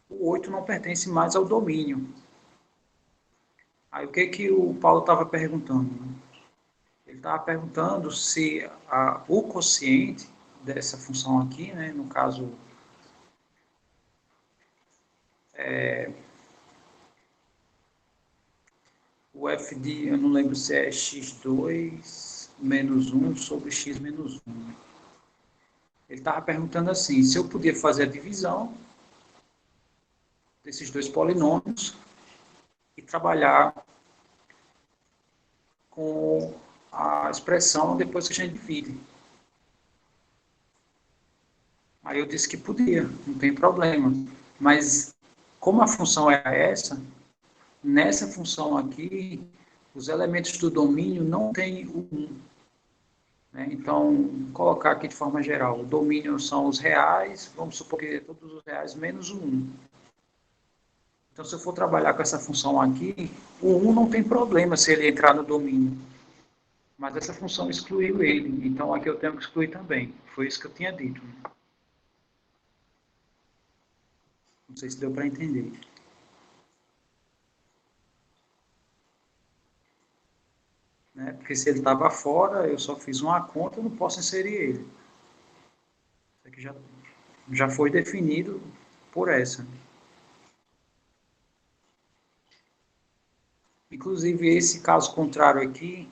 o 8 não pertence mais ao domínio. Aí, o que o Paulo estava perguntando? Ele estava perguntando se o quociente dessa função aqui, né, no caso, o f de, eu não lembro se é x2 menos 1 sobre x menos 1. Ele estava perguntando assim, se eu podia fazer a divisão desses dois polinômios e trabalhar com a expressão depois que a gente divide. Aí eu disse que podia, não tem problema. Mas como a função é essa, nessa função aqui, os elementos do domínio não têm o 1. Né? Então, colocar aqui de forma geral, o domínio são os reais, vamos supor que todos os reais menos o 1. Então, se eu for trabalhar com essa função aqui, o 1 não tem problema se ele entrar no domínio. Mas essa função excluiu ele, então aqui eu tenho que excluir também. Foi isso que eu tinha dito. Não sei se deu para entender. Né? Porque se ele estava fora, eu só fiz uma conta, eu não posso inserir ele. Isso aqui já foi definido por essa. Inclusive, esse caso contrário aqui,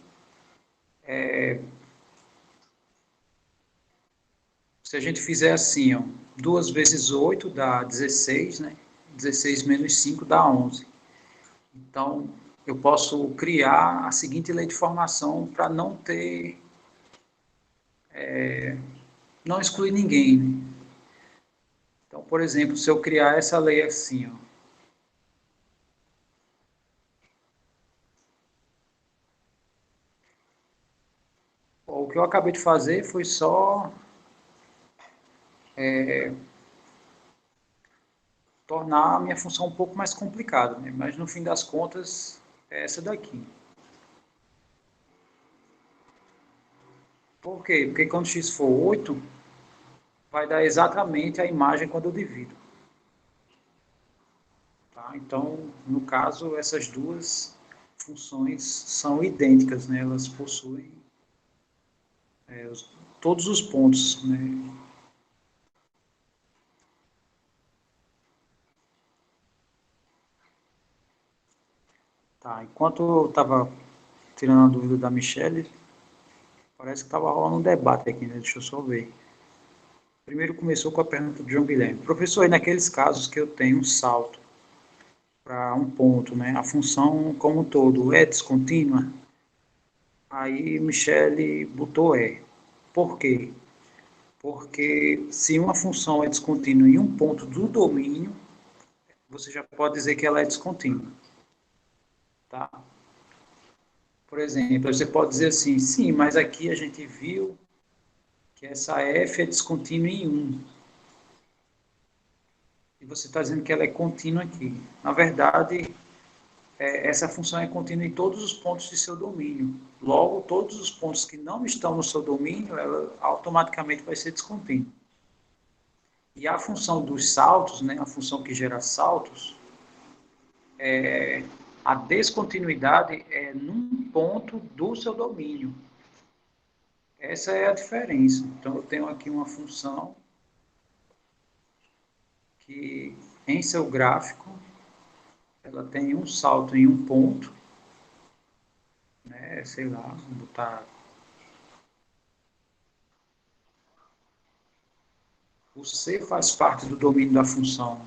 se a gente fizer assim, ó, 2 vezes 8 dá 16, né? 16 menos 5 dá 11. Então, eu posso criar a seguinte lei de formação para não ter, não excluir ninguém. Né? Então, por exemplo, se eu criar essa lei assim, ó, o que eu acabei de fazer foi só tornar a minha função um pouco mais complicada, né? Mas no fim das contas é essa daqui. Por quê? Porque quando x for 8, vai dar exatamente a imagem quando eu divido. Tá? Então, no caso, essas duas funções são idênticas, né? Elas possuem todos os pontos, né? Tá, enquanto eu estava tirando a dúvida da Michelle, parece que estava rolando um debate aqui, né? Deixa eu só ver. Primeiro começou com a pergunta de João Guilherme. Professor, e naqueles casos que eu tenho um salto para um ponto, né? A função como um todo é descontínua? Aí Michelle botou é. Por quê? Porque se uma função é descontínua em um ponto do domínio, você já pode dizer que ela é descontínua. Tá? Por exemplo, você pode dizer assim, sim, mas aqui a gente viu que essa f é descontínua em 1. E você está dizendo que ela é contínua aqui. Na verdade, essa função é contínua em todos os pontos de seu domínio. Logo, todos os pontos que não estão no seu domínio, ela automaticamente vai ser descontínua. E a função dos saltos, né, a função que gera saltos, a descontinuidade é num ponto do seu domínio. Essa é a diferença. Então, eu tenho aqui uma função que, em seu gráfico, ela tem um salto em um ponto, né, sei lá, vou botar... O C faz parte do domínio da função.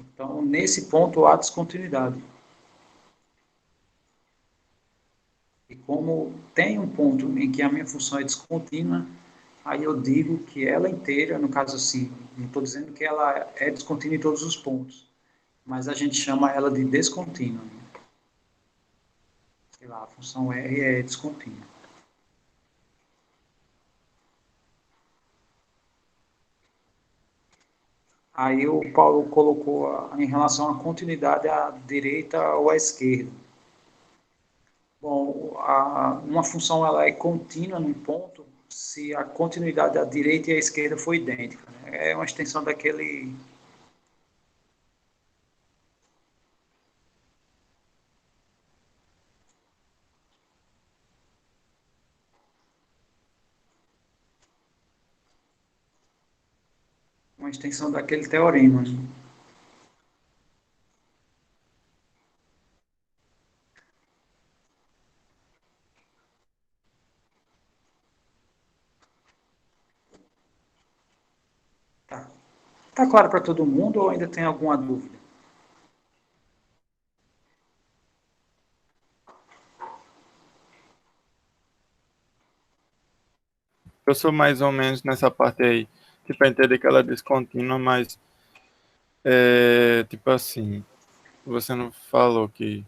Então, nesse ponto, há descontinuidade. E como tem um ponto em que a minha função é descontínua, aí eu digo que ela inteira, no caso assim, não estou dizendo que ela é descontínua em todos os pontos, mas a gente chama ela de descontínua. Sei lá, a função R é descontínua. Aí o Paulo colocou em relação à continuidade à direita ou à esquerda. Bom, uma função ela é contínua num ponto se a continuidade da direita e a esquerda for idêntica, né? É uma extensão daquele... Uma extensão daquele teorema, né? Tá. Tá claro para todo mundo ou ainda tem alguma dúvida? Eu sou mais ou menos nessa parte aí, tipo, entender que ela é descontínua, mas, tipo assim, você não falou que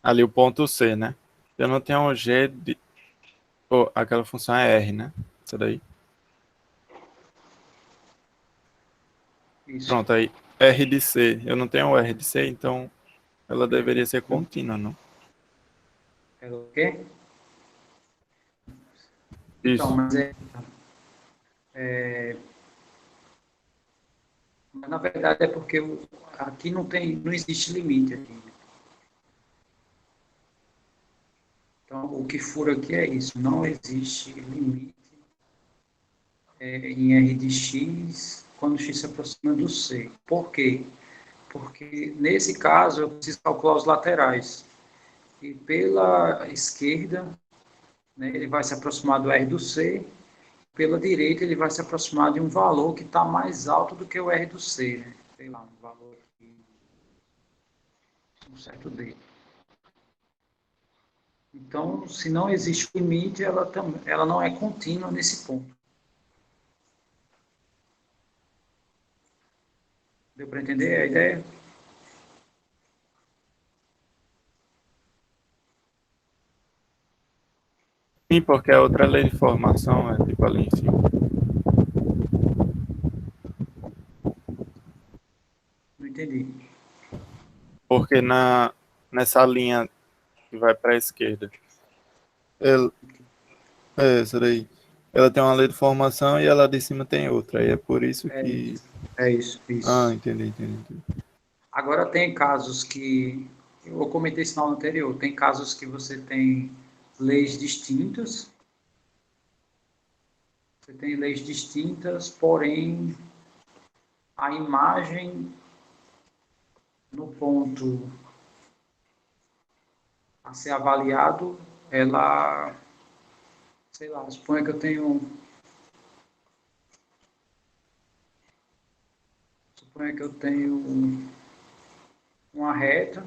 ali o ponto C, né? Eu não tenho um G de... Pô, aquela função é R, né? Isso daí. Isso. Pronto, aí R de C. Eu não tenho o R de C, então ela deveria ser contínua, não? É o quê? Então, Isso. mas na verdade é porque aqui não existe limite aqui. Então, o que fura aqui é isso, não existe limite em R de x quando x se aproxima do C. Por quê? Porque nesse caso eu preciso calcular os laterais. E pela esquerda, né, ele vai se aproximar do R do C, pela direita ele vai se aproximar de um valor que está mais alto do que o R do C, né? Sei lá, um valor aqui, um certo D. Então, se não existe limite, ela não é contínua nesse ponto. Deu para entender a ideia? Sim, porque a outra lei de formação é tipo ali em cima. Não entendi. Porque nessa linha que vai para a esquerda, ela, essa daí, ela tem uma lei de formação e ela de cima tem outra. Aí é por isso É que... isso. É isso, Ah, isso. entendi. Agora, tem casos que, eu comentei isso na aula anterior, tem casos que você tem leis distintas, porém a imagem no ponto a ser avaliado, ela, sei lá, suponha que eu tenho uma reta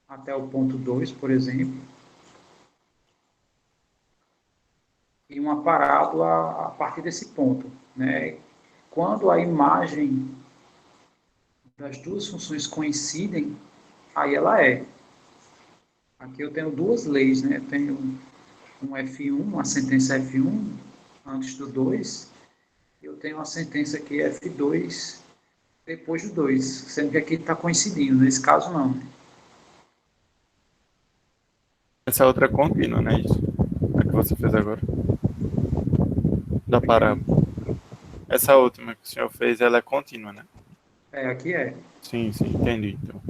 até o ponto 2, por exemplo, e uma parábola a partir desse ponto, né? Quando a imagem das duas funções coincidem, aí ela é. Aqui eu tenho duas leis, né? Eu tenho um F1, uma sentença F1 antes do 2, eu tenho uma sentença aqui F2 depois do 2, sendo que aqui está coincidindo, nesse caso não. Né? Essa outra é contínua, né? Isso. A que você fez agora. Da parábola. Essa última que o senhor fez, ela é contínua, né? Aqui é. Sim, entendi. Então.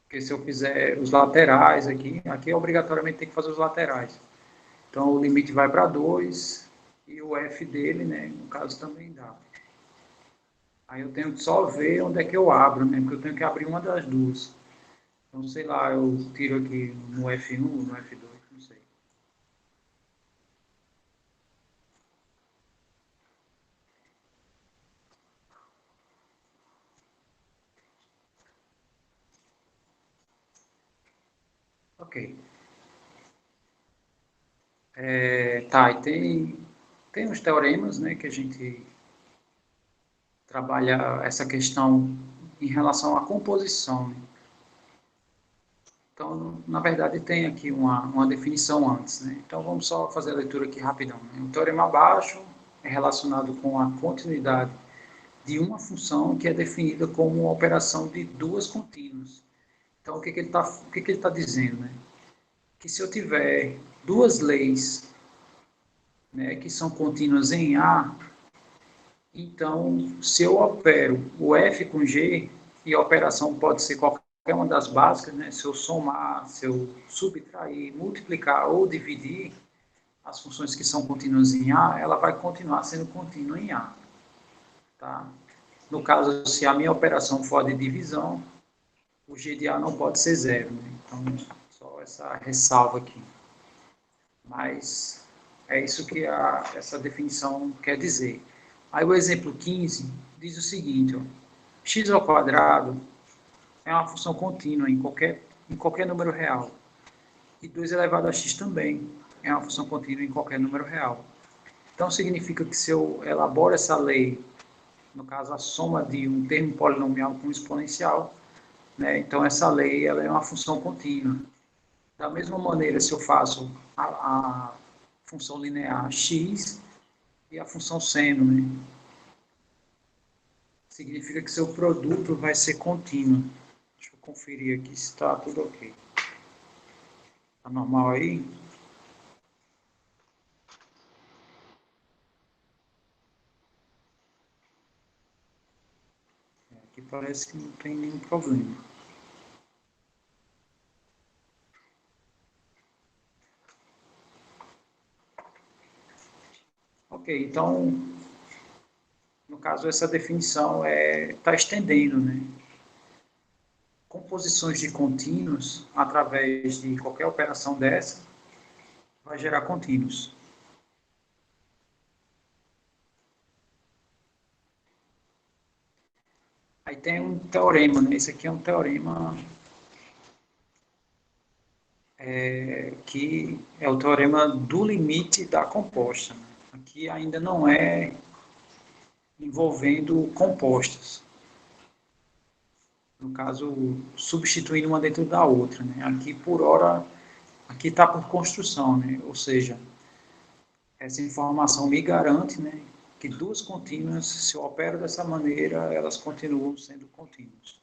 Porque se eu fizer os laterais aqui obrigatoriamente tem que fazer os laterais. Então o limite vai para 2 e o F dele, né, no caso também dá. Aí eu tenho que só ver onde é que eu abro, né, porque eu tenho que abrir uma das duas. Então, sei lá, eu tiro aqui no F1, no F2, não sei. Ok. Tá, e tem os teoremas, né, que a gente trabalha essa questão em relação à composição. Né? Então, na verdade, tem aqui uma definição antes. Né? Então, vamos só fazer a leitura aqui rapidão. Né? O teorema abaixo é relacionado com a continuidade de uma função que é definida como uma operação de duas contínuas. Então, o que ele tá dizendo? Né? Que se eu tiver duas leis, né, que são contínuas em A, então, se eu opero o F com G, e a operação pode ser qualquer uma das básicas, né? Se eu somar, se eu subtrair, multiplicar ou dividir as funções que são contínuas em A, ela vai continuar sendo contínua em A. Tá? No caso, se a minha operação for de divisão, o G de A não pode ser zero. Né? Então, só essa ressalva aqui. Mas é isso que essa definição quer dizer. Aí o exemplo 15 diz o seguinte, ó, x ao quadrado é uma função contínua em qualquer número real. E 2 elevado a x também é uma função contínua em qualquer número real. Então, significa que se eu elaboro essa lei, no caso, a soma de um termo polinomial com um exponencial, né, então essa lei ela é uma função contínua. Da mesma maneira, se eu faço a função linear x e a função seno, né, significa que seu produto vai ser contínuo. Deixa eu conferir aqui se está tudo ok. Está normal aí? Aqui parece que não tem nenhum problema. Ok, então, no caso, essa definição está estendendo, né? Composições de contínuos, através de qualquer operação dessa, vai gerar contínuos. Aí tem um teorema, né? Esse aqui é um teorema que é o teorema do limite da composta. Né? Aqui ainda não é envolvendo compostas. No caso, substituindo uma dentro da outra. Né? Aqui, por hora, aqui está por construção, né? Ou seja, essa informação me garante, né, que duas contínuas, se eu opero dessa maneira, elas continuam sendo contínuas.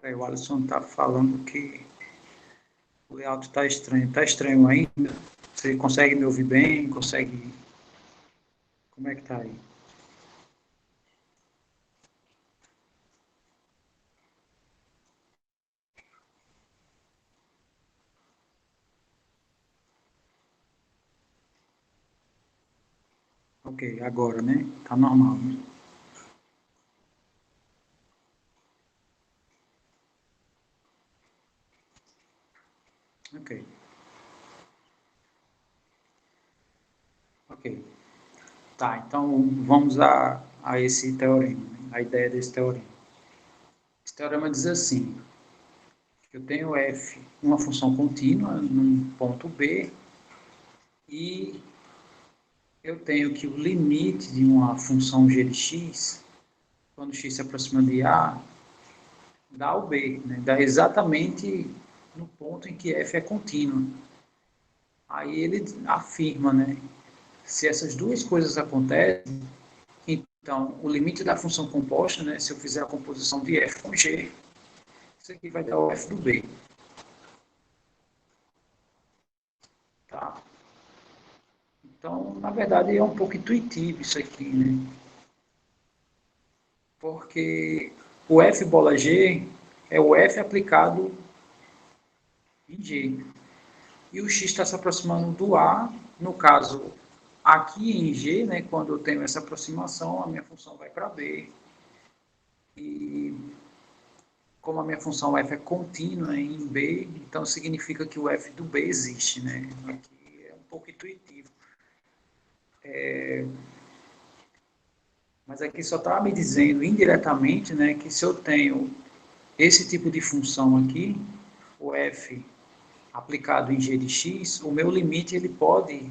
O Alisson está falando que o layout está estranho. Está estranho ainda? Você consegue me ouvir bem? Consegue... Como é que está aí? Ok, agora, né? Está normal, né? Ok. Ok. Tá, então vamos a esse teorema, né? A ideia desse teorema. Esse teorema diz assim, eu tenho f, uma função contínua num ponto B, e eu tenho que o limite de uma função g de x, quando x se aproxima de a, dá o b, né? Dá exatamente no ponto em que f é contínuo. Aí ele afirma, né? Se essas duas coisas acontecem, então o limite da função composta, né? Se eu fizer a composição de f com g, isso aqui vai dar o f do b. Tá? Então, na verdade, é um pouco intuitivo isso aqui, né? Porque o f bola g é o f aplicado em g. E o x está se aproximando do a, no caso, aqui em g, né, quando eu tenho essa aproximação, a minha função vai para b. E como a minha função f é contínua em b, então significa que o f do b existe, né? Aqui é um pouco intuitivo. Mas aqui só está me dizendo indiretamente, né, que se eu tenho esse tipo de função aqui, o f aplicado em g de x, o meu limite ele pode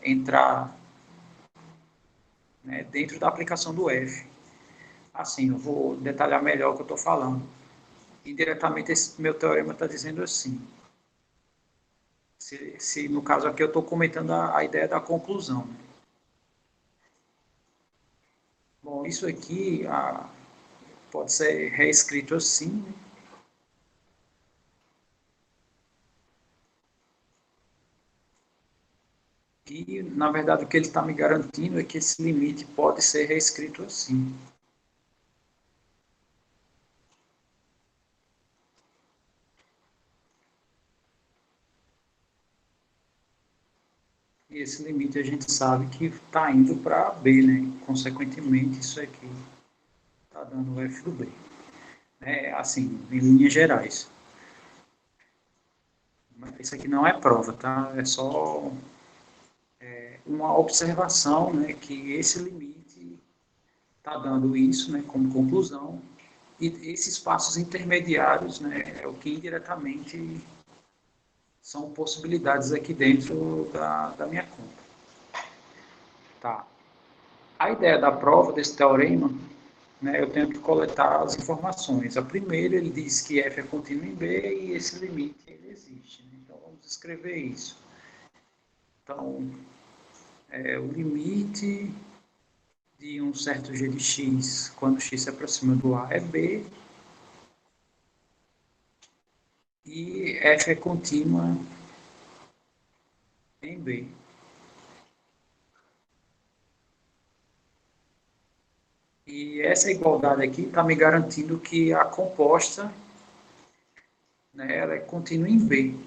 entrar, né, dentro da aplicação do f. Assim, eu vou detalhar melhor o que eu estou falando. Indiretamente, esse meu teorema está dizendo assim. Se no caso aqui eu estou comentando a ideia da conclusão. Bom, isso aqui pode ser reescrito assim, né? E, na verdade, o que ele está me garantindo é que esse limite pode ser reescrito assim. E esse limite a gente sabe que está indo para B, né? Consequentemente, isso aqui está dando o F do B. Assim, em linhas gerais. Mas isso aqui não é prova, tá? É só uma observação, né? Que esse limite está dando isso, né? Como conclusão. E esses passos intermediários, né? É o que indiretamente são possibilidades aqui dentro da minha conta. Tá. A ideia da prova desse teorema, né, eu tenho que coletar as informações. A primeira, ele diz que f é contínuo em B e esse limite ele existe. Né? Então, vamos escrever isso. Então, o limite de um certo g de x, quando x se aproxima do a, é B, e f é contínua em B. E essa igualdade aqui está me garantindo que a composta, né, ela é contínua em B.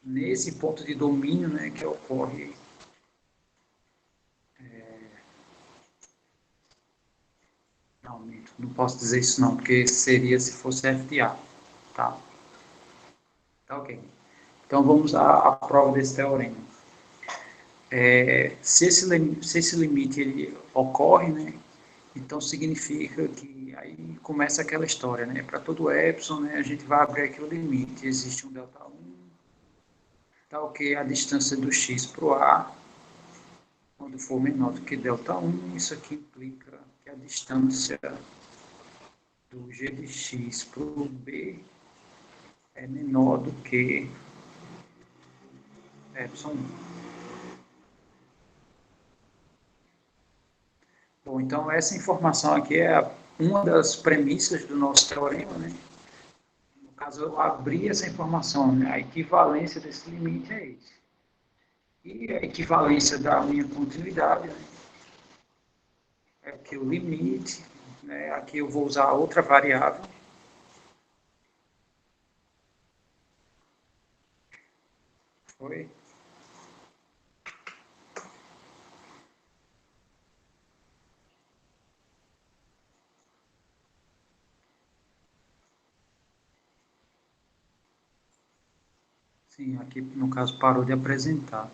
Nesse ponto de domínio, né, que ocorre não, não posso dizer isso não, porque seria se fosse f de A, tá? Tá ok. Então vamos à prova desse teorema. Se esse limite ele ocorre, né, então significa que aí começa aquela história, né? Para todo epsilon, né, a gente vai abrir aqui o limite. Existe um delta 1, tá ok, a distância do x para o A, quando for menor do que delta 1, isso aqui implica que a distância do g de x para o B é menor do que epsilon 1. Bom, então essa informação aqui é uma das premissas do nosso teorema, né? No caso, eu abri essa informação, né? A equivalência desse limite é esse. E a equivalência da minha continuidade, né? É que o limite, né? Aqui eu vou usar outra variável. Foi? Sim, aqui no caso parou de apresentar.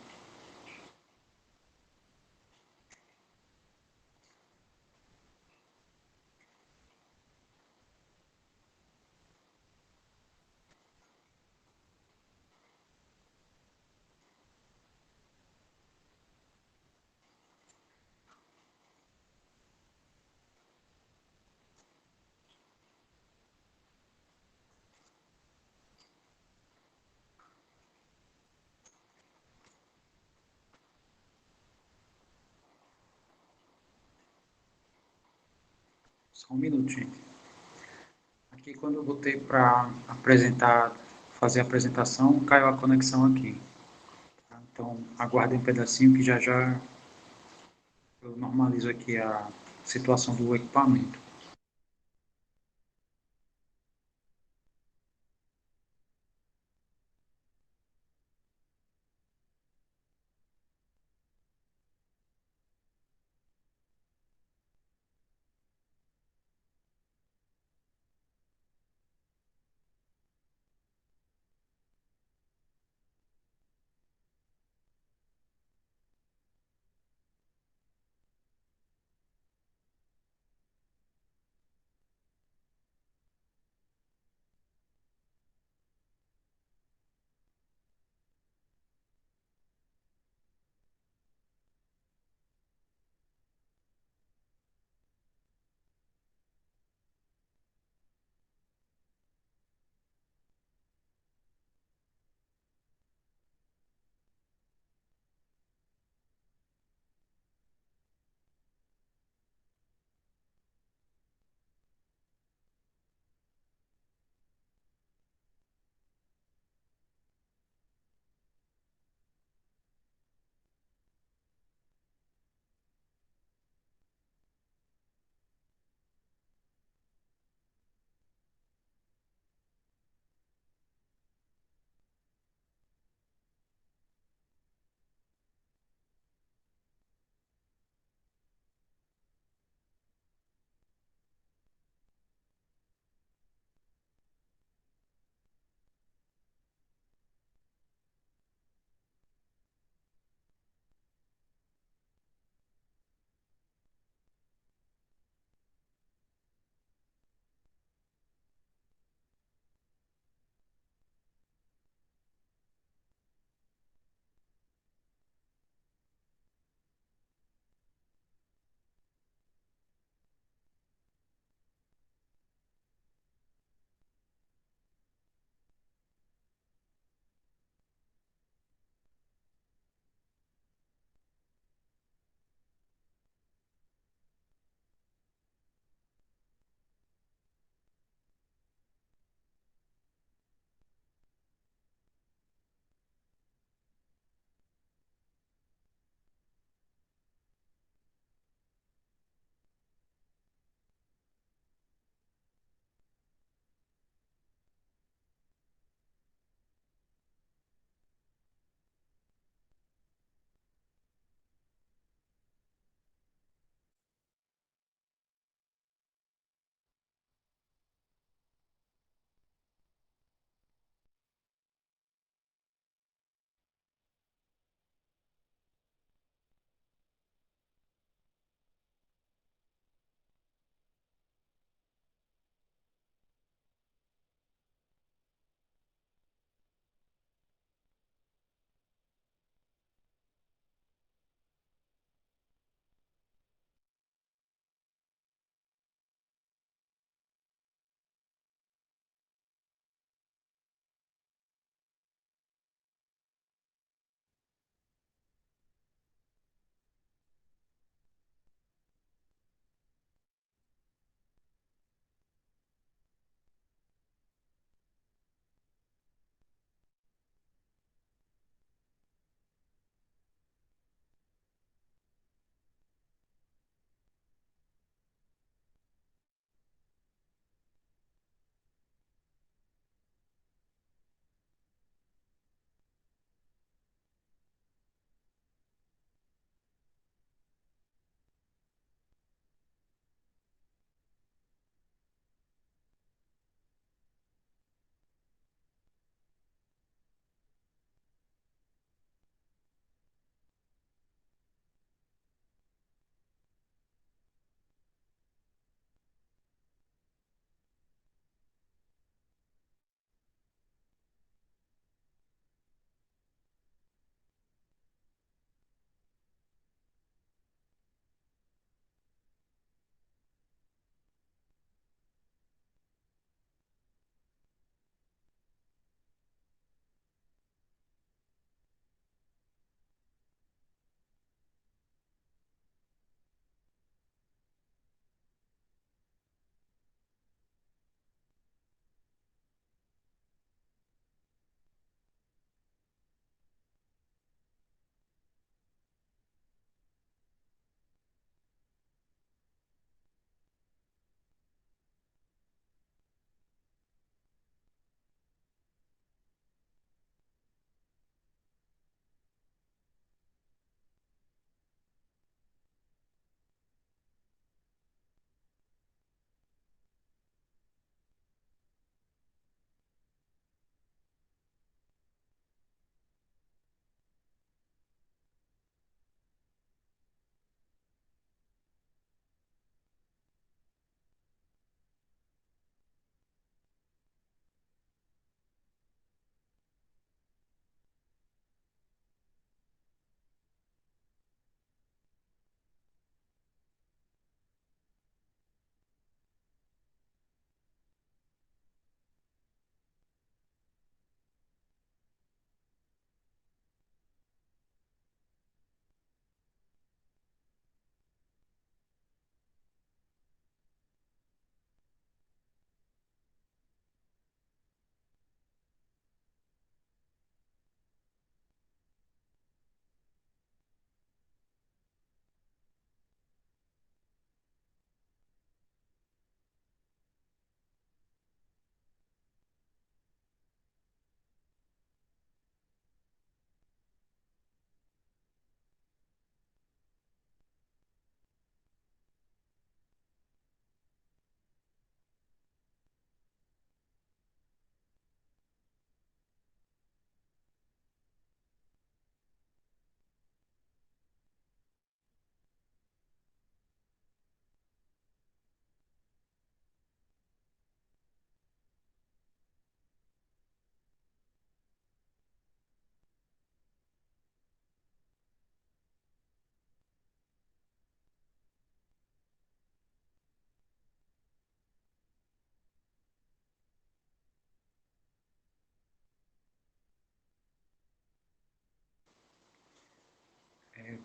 Só um minuto, gente. Aqui quando eu botei para apresentar, fazer a apresentação, caiu a conexão aqui. Tá? Então, aguardem um pedacinho que já já eu normalizo aqui a situação do equipamento.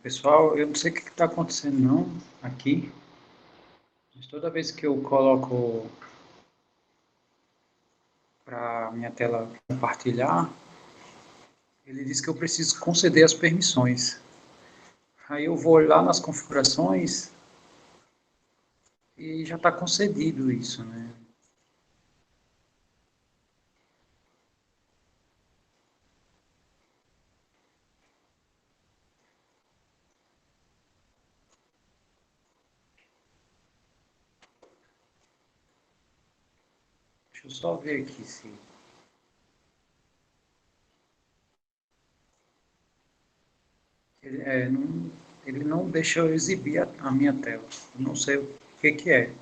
Pessoal, eu não sei o que está acontecendo não aqui, mas toda vez que eu coloco para minha tela compartilhar, ele diz que eu preciso conceder as permissões. Aí eu vou lá nas configurações e já está concedido isso, né? Deixa eu só ver aqui se... ele não deixa eu exibir a minha tela. Eu não sei o que é.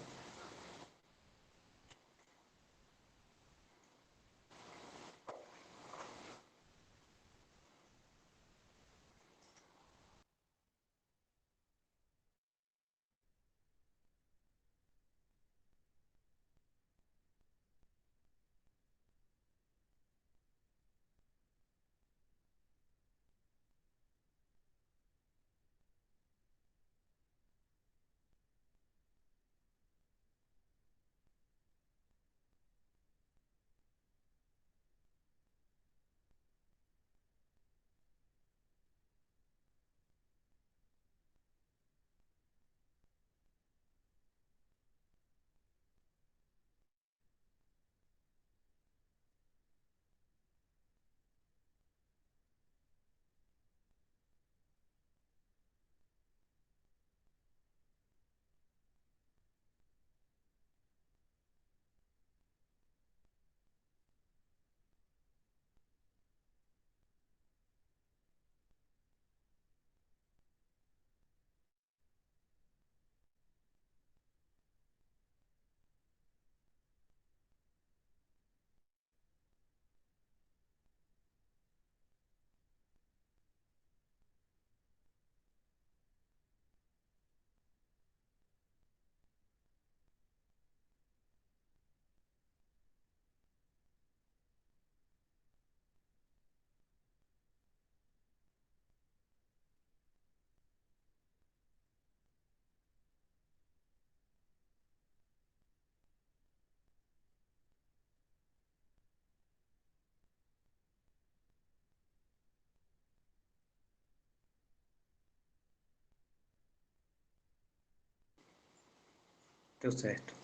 Deu certo.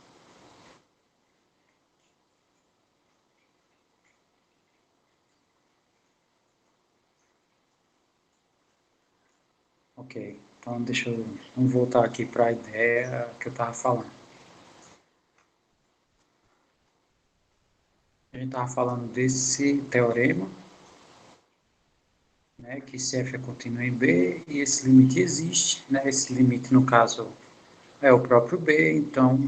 Ok. Então, deixa eu vamos voltar aqui para a ideia que eu estava falando. A gente estava falando desse teorema, né, que se f é contínuo em B, e esse limite existe, né, esse limite, no caso, é o próprio B, então,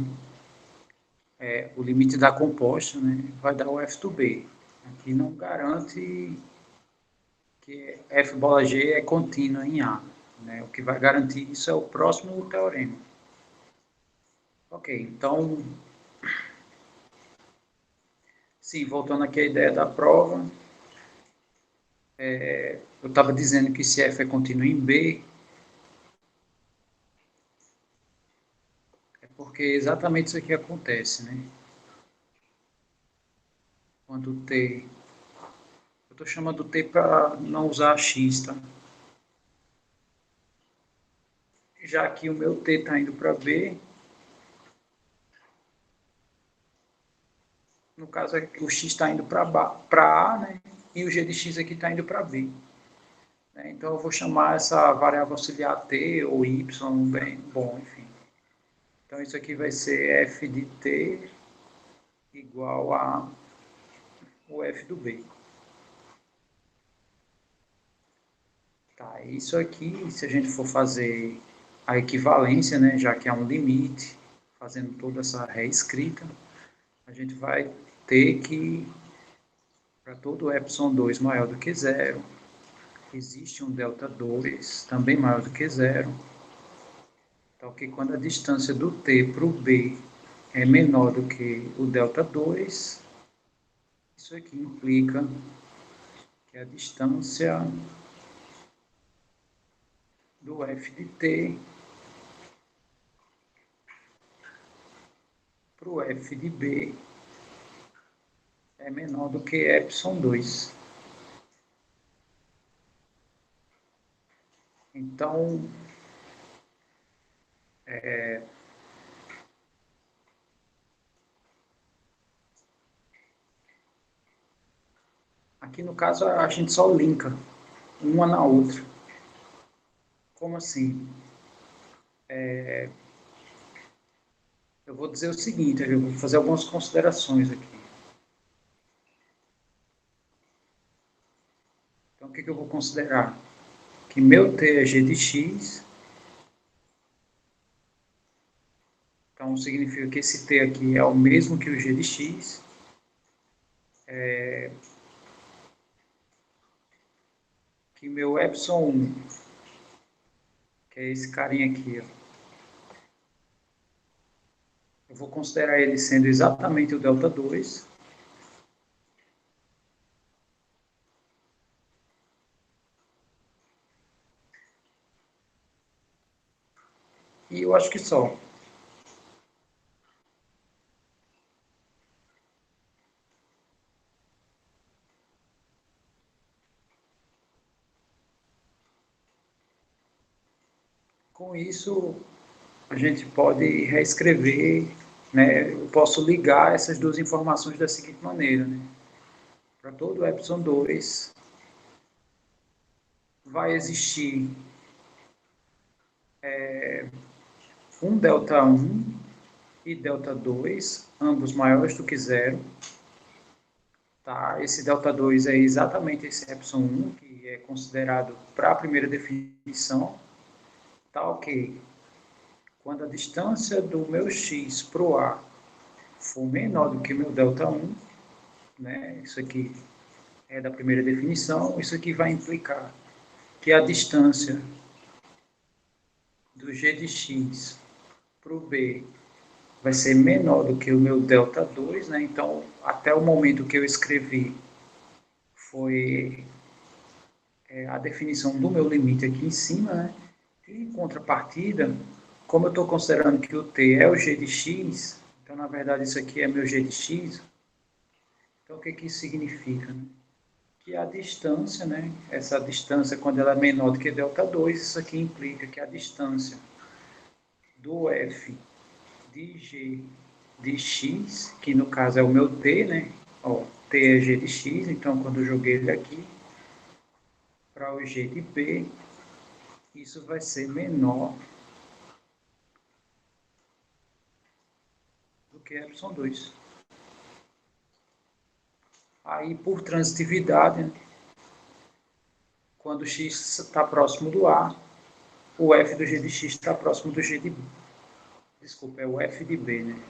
o limite da composta, né, vai dar o f do B. Aqui não garante que f bola G é contínua em A, né, o que vai garantir isso é o próximo teorema. Ok, então, sim, voltando aqui à ideia da prova, eu estava dizendo que se f é contínuo em B, é porque exatamente isso aqui acontece, né? Quando T, eu estou chamando T para não usar x, tá? Já que o meu T está indo para B, no caso o x está indo para A, né? E o g de x aqui está indo para B. Né? Então eu vou chamar essa variável auxiliar T ou y, bem, bom, enfim. Então isso aqui vai ser f de T igual a o f do B. Tá, isso aqui, se a gente for fazer a equivalência, né, já que há um limite, fazendo toda essa reescrita, a gente vai ter que, para todo epsilon2 maior do que zero, existe um delta 2 também maior do que zero. Então, que quando a distância do t para o b é menor do que o delta 2, isso aqui implica que a distância do f de t para o f de b é menor do que ε2. Então, aqui no caso a gente só linka uma na outra. Como assim? Eu vou dizer o seguinte, eu vou fazer algumas considerações aqui. Então, o que eu vou considerar? Que meu t é g de x. Então, significa que esse t aqui é o mesmo que o g de x. Que meu ε1, que é esse carinha aqui, ó, eu vou considerar ele sendo exatamente o ΔH2. E eu acho que só. Com isso, a gente pode reescrever, né? Eu posso ligar essas duas informações da seguinte maneira, né? Para todo ε2 vai existir um ΔH1 e ΔH2, ambos maiores do que zero. Tá? Esse ΔH2 é exatamente esse ε1, que é considerado para a primeira definição. Tá ok. Quando a distância do meu x para o A for menor do que meu ΔH1, né? Isso aqui é da primeira definição, isso aqui vai implicar que a distância do g de x para o B vai ser menor do que o meu ΔH2, né? Então, até o momento que eu escrevi, foi a definição do meu limite aqui em cima, né? E em contrapartida, como eu estou considerando que o t é o g de x, então, na verdade, isso aqui é meu g de x, então, o que isso significa, né? Que a distância, né? Essa distância, quando ela é menor do que ΔH2, isso aqui implica que a distância do f de g de x, que no caso é o meu t, né? Ó, t é g de x, então quando eu joguei ele aqui para o g de b, isso vai ser menor do que ε2. Aí, por transitividade, né? Quando x está próximo do A, o f do g de x está próximo do g de b. Desculpa, é o f de b, né?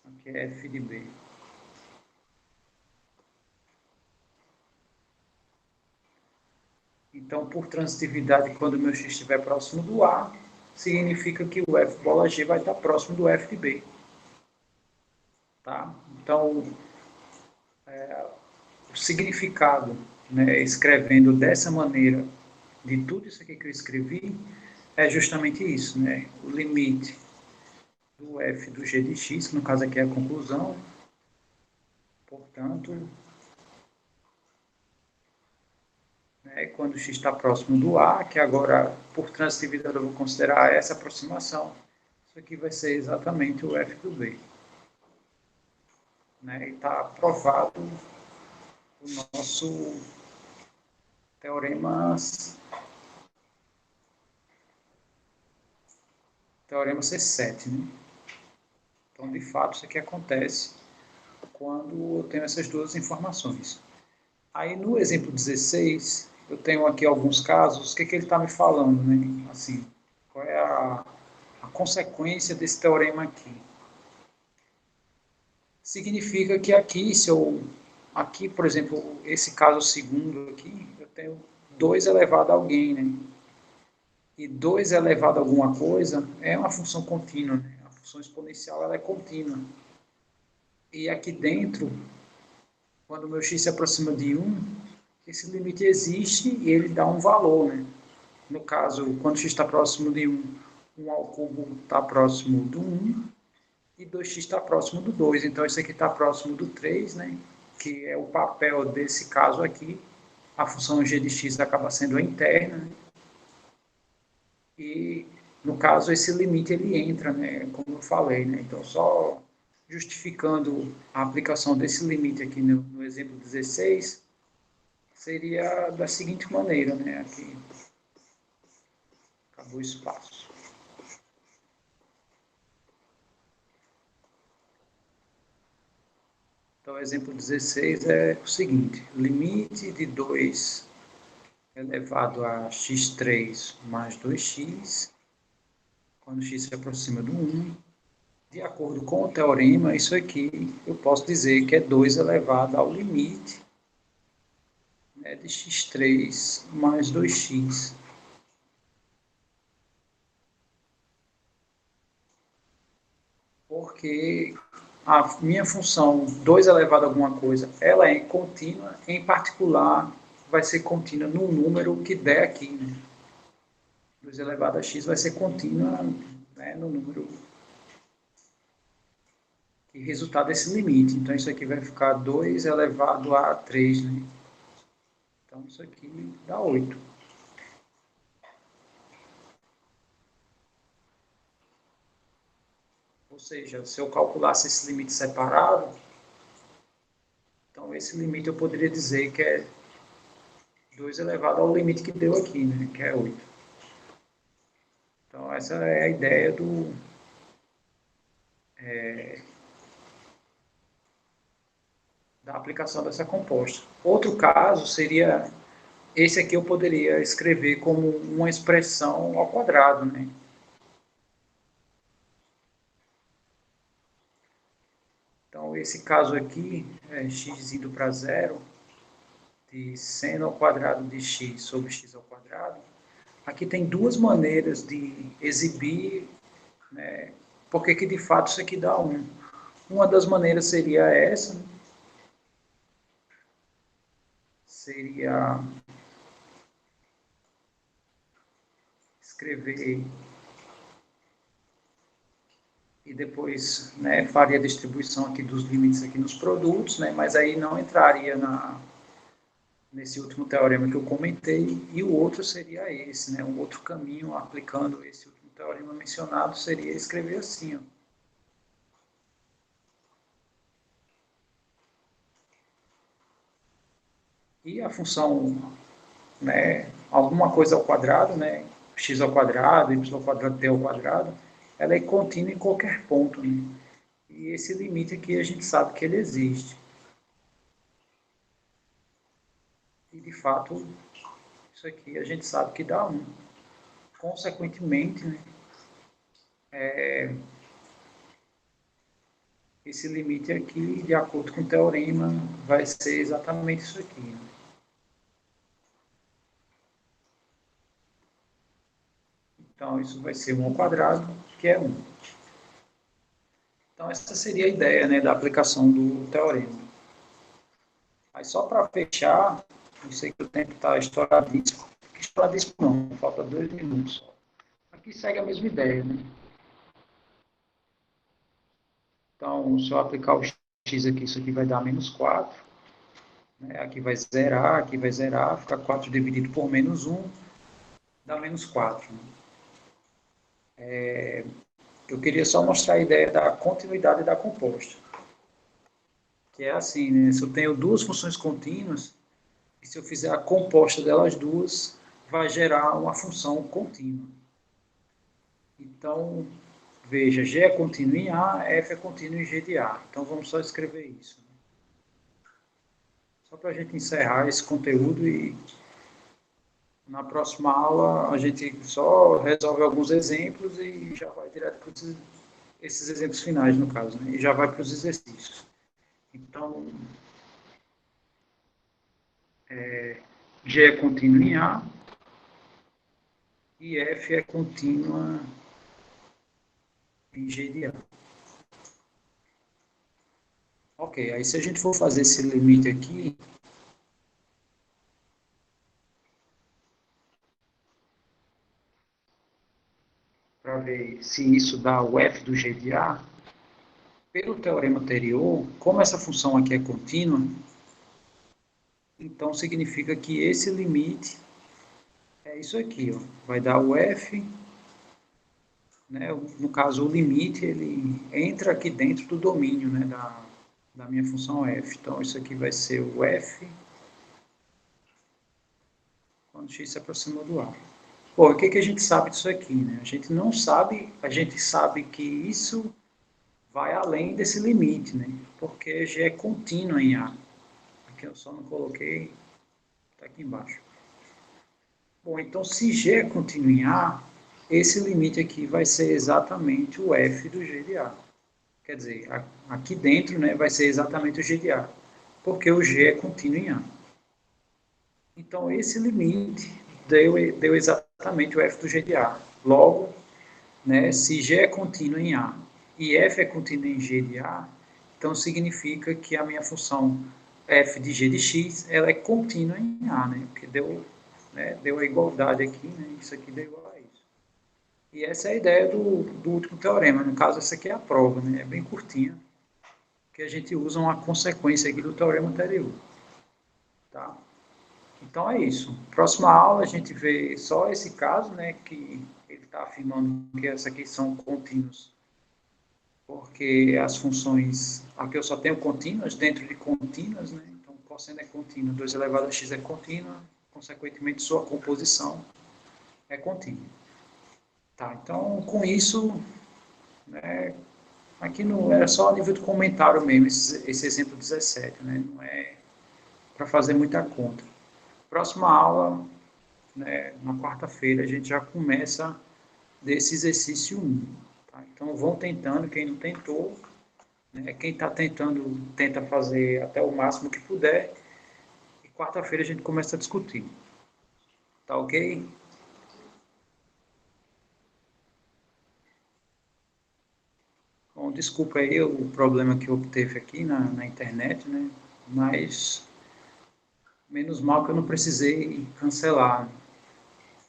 Aqui é f de b. Então, por transitividade, quando o meu x estiver próximo do A, significa que o f bola G vai estar próximo do f de B. Tá? Então, o significado, né, escrevendo dessa maneira, de tudo isso aqui que eu escrevi, é justamente isso, né? O limite do f do g de x, que no caso aqui é a conclusão, portanto, né, quando x está próximo do A, que agora, por transitividade, eu vou considerar essa aproximação, isso aqui vai ser exatamente o f do B. Né? E está aprovado o nosso teorema C7. Né? Então, de fato, isso aqui acontece quando eu tenho essas duas informações. Aí, no exemplo 16, eu tenho aqui alguns casos, o que ele está me falando? Né? Assim, qual é a consequência desse teorema aqui? Significa que aqui, aqui, por exemplo, esse caso segundo aqui, eu tenho 2 elevado a alguém, né? E 2 elevado a alguma coisa é uma função contínua, né? A função exponencial ela é contínua. E aqui dentro, quando o meu x se aproxima de 1, esse limite existe e ele dá um valor, né? No caso, quando x está próximo de 1, 1 ao cubo está próximo do 1 e 2x está próximo do 2. Então, isso aqui está próximo do 3, né? Que é o papel desse caso aqui. A função g de x acaba sendo a interna, né? E, no caso, esse limite ele entra, né? Como eu falei, né? Então, só justificando a aplicação desse limite aqui no exemplo 16, seria da seguinte maneira, né? Aqui, acabou o espaço. Então, o exemplo 16 é o seguinte: limite de 2 elevado a x3 mais 2x, quando x se aproxima do 1, de acordo com o teorema, isso aqui eu posso dizer que é 2 elevado ao limite, né, de x3 mais 2x. Porque a minha função 2 elevado a alguma coisa, ela é contínua, em particular, vai ser contínua no número que der aqui, né? 2 elevado a x vai ser contínua, né, no número que resultar desse limite. Então, isso aqui vai ficar 2 elevado a 3, né? Então, isso aqui dá 8. Ou seja, se eu calculasse esse limite separado, então esse limite eu poderia dizer que é 2 elevado ao limite que deu aqui, né? Que é 8. Então, essa é a ideia da aplicação dessa composta. Outro caso seria, esse aqui eu poderia escrever como uma expressão ao quadrado, né? Então, esse caso aqui, x indo para zero, de seno ao quadrado de x sobre x ao quadrado, aqui tem duas maneiras de exibir, né, porque que de fato isso aqui dá 1. Uma das maneiras seria essa, né? Seria escrever e depois, né, faria a distribuição aqui dos limites aqui nos produtos, né, mas aí não entraria nesse último teorema que eu comentei, e o outro seria esse, né, um outro caminho aplicando esse último teorema mencionado seria escrever assim, ó. E a função, né, alguma coisa ao quadrado, né, x ao quadrado, y ao quadrado, t ao quadrado, ela é contínua em qualquer ponto, né? E esse limite aqui a gente sabe que ele existe. E, de fato, isso aqui a gente sabe que dá 1. Consequentemente, né, esse limite aqui, de acordo com o teorema, vai ser exatamente isso aqui, né? Então, isso vai ser 1 ao quadrado, que é 1. Então, essa seria a ideia, né, da aplicação do teorema. Aí, só para fechar, eu sei que o tempo está estouradíssimo. Estouradíssimo não, falta 2 minutos. Aqui segue a mesma ideia, né? Então, se eu aplicar o x aqui, isso aqui vai dar menos 4. Né? Aqui vai zerar, fica 4 dividido por menos 1, dá menos 4. Né? Eu queria só mostrar a ideia da continuidade da composta. Que é assim, né? Se eu tenho duas funções contínuas, e se eu fizer a composta delas duas, vai gerar uma função contínua. Então, veja, G é contínuo em A, F é contínuo em G de A. Então, vamos só escrever isso. Só para a gente encerrar esse conteúdo e na próxima aula a gente só resolve alguns exemplos e já vai direto para esses exemplos finais, no caso, né? E já vai para os exercícios. Então, G é contínuo em A e F é contínua em G de A. Ok, aí se a gente for fazer esse limite aqui, para ver se isso dá o f do g de A, pelo teorema anterior, como essa função aqui é contínua, então significa que esse limite é isso aqui, ó, vai dar o f, né, no caso o limite, ele entra aqui dentro do domínio, né, da minha função f. Então isso aqui vai ser o f quando x se aproxima do A. Bom, o que a gente sabe disso aqui, né? A gente não sabe, a gente sabe que isso vai além desse limite, né? Porque G é contínuo em A. Aqui eu só não coloquei, está aqui embaixo. Bom, então se G é contínuo em A, esse limite aqui vai ser exatamente o f do G de A. Quer dizer, aqui dentro, né, vai ser exatamente o G de A, porque o G é contínuo em A. Então, esse limite deu exatamente o f do G de A. Logo, né, se G é contínuo em A e f é contínuo em G de A, então significa que a minha função f de g de x ela é contínua em A, né, porque deu a igualdade aqui, né, isso aqui deu igual a isso. E essa é a ideia do último teorema. No caso, essa aqui é a prova, né, é bem curtinha, que a gente usa uma consequência aqui do teorema anterior. Tá? Então é isso. Próxima aula a gente vê só esse caso, né, que ele está afirmando que essas aqui são contínuos, porque as funções, aqui eu só tenho contínuas dentro de contínuas, né, então cosseno é contínuo, 2 elevado a x é contínua, consequentemente sua composição é contínua. Tá, então com isso, né, aqui não era só a nível de comentário mesmo, esse exemplo 17, né, não é para fazer muita conta. Próxima aula, né, na quarta-feira, a gente já começa desse exercício 1. Tá? Então, vão tentando, quem não tentou, né, quem está tentando, tenta fazer até o máximo que puder, e quarta-feira a gente começa a discutir. Tá ok? Bom, desculpa aí o problema que obteve aqui na internet, né? Mas, menos mal que eu não precisei cancelar.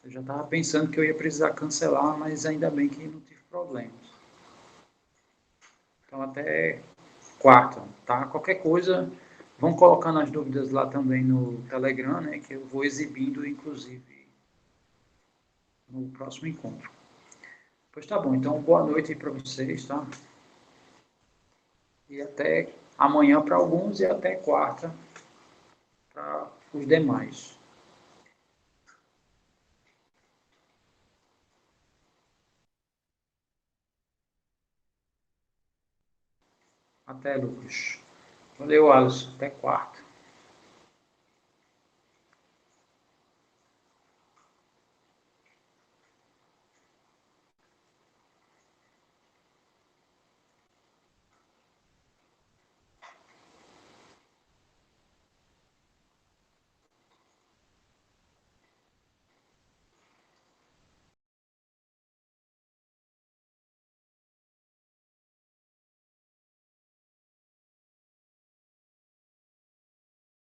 Eu já estava pensando que eu ia precisar cancelar, mas ainda bem que não tive problemas. Então, até quarta, tá? Qualquer coisa, vão colocando as dúvidas lá também no Telegram, né? Que eu vou exibindo, inclusive, no próximo encontro. Pois tá bom, então boa noite aí para vocês, tá? E até amanhã para alguns e até quarta para os demais. Até, Lucas. Valeu, Alisson. Até quarta.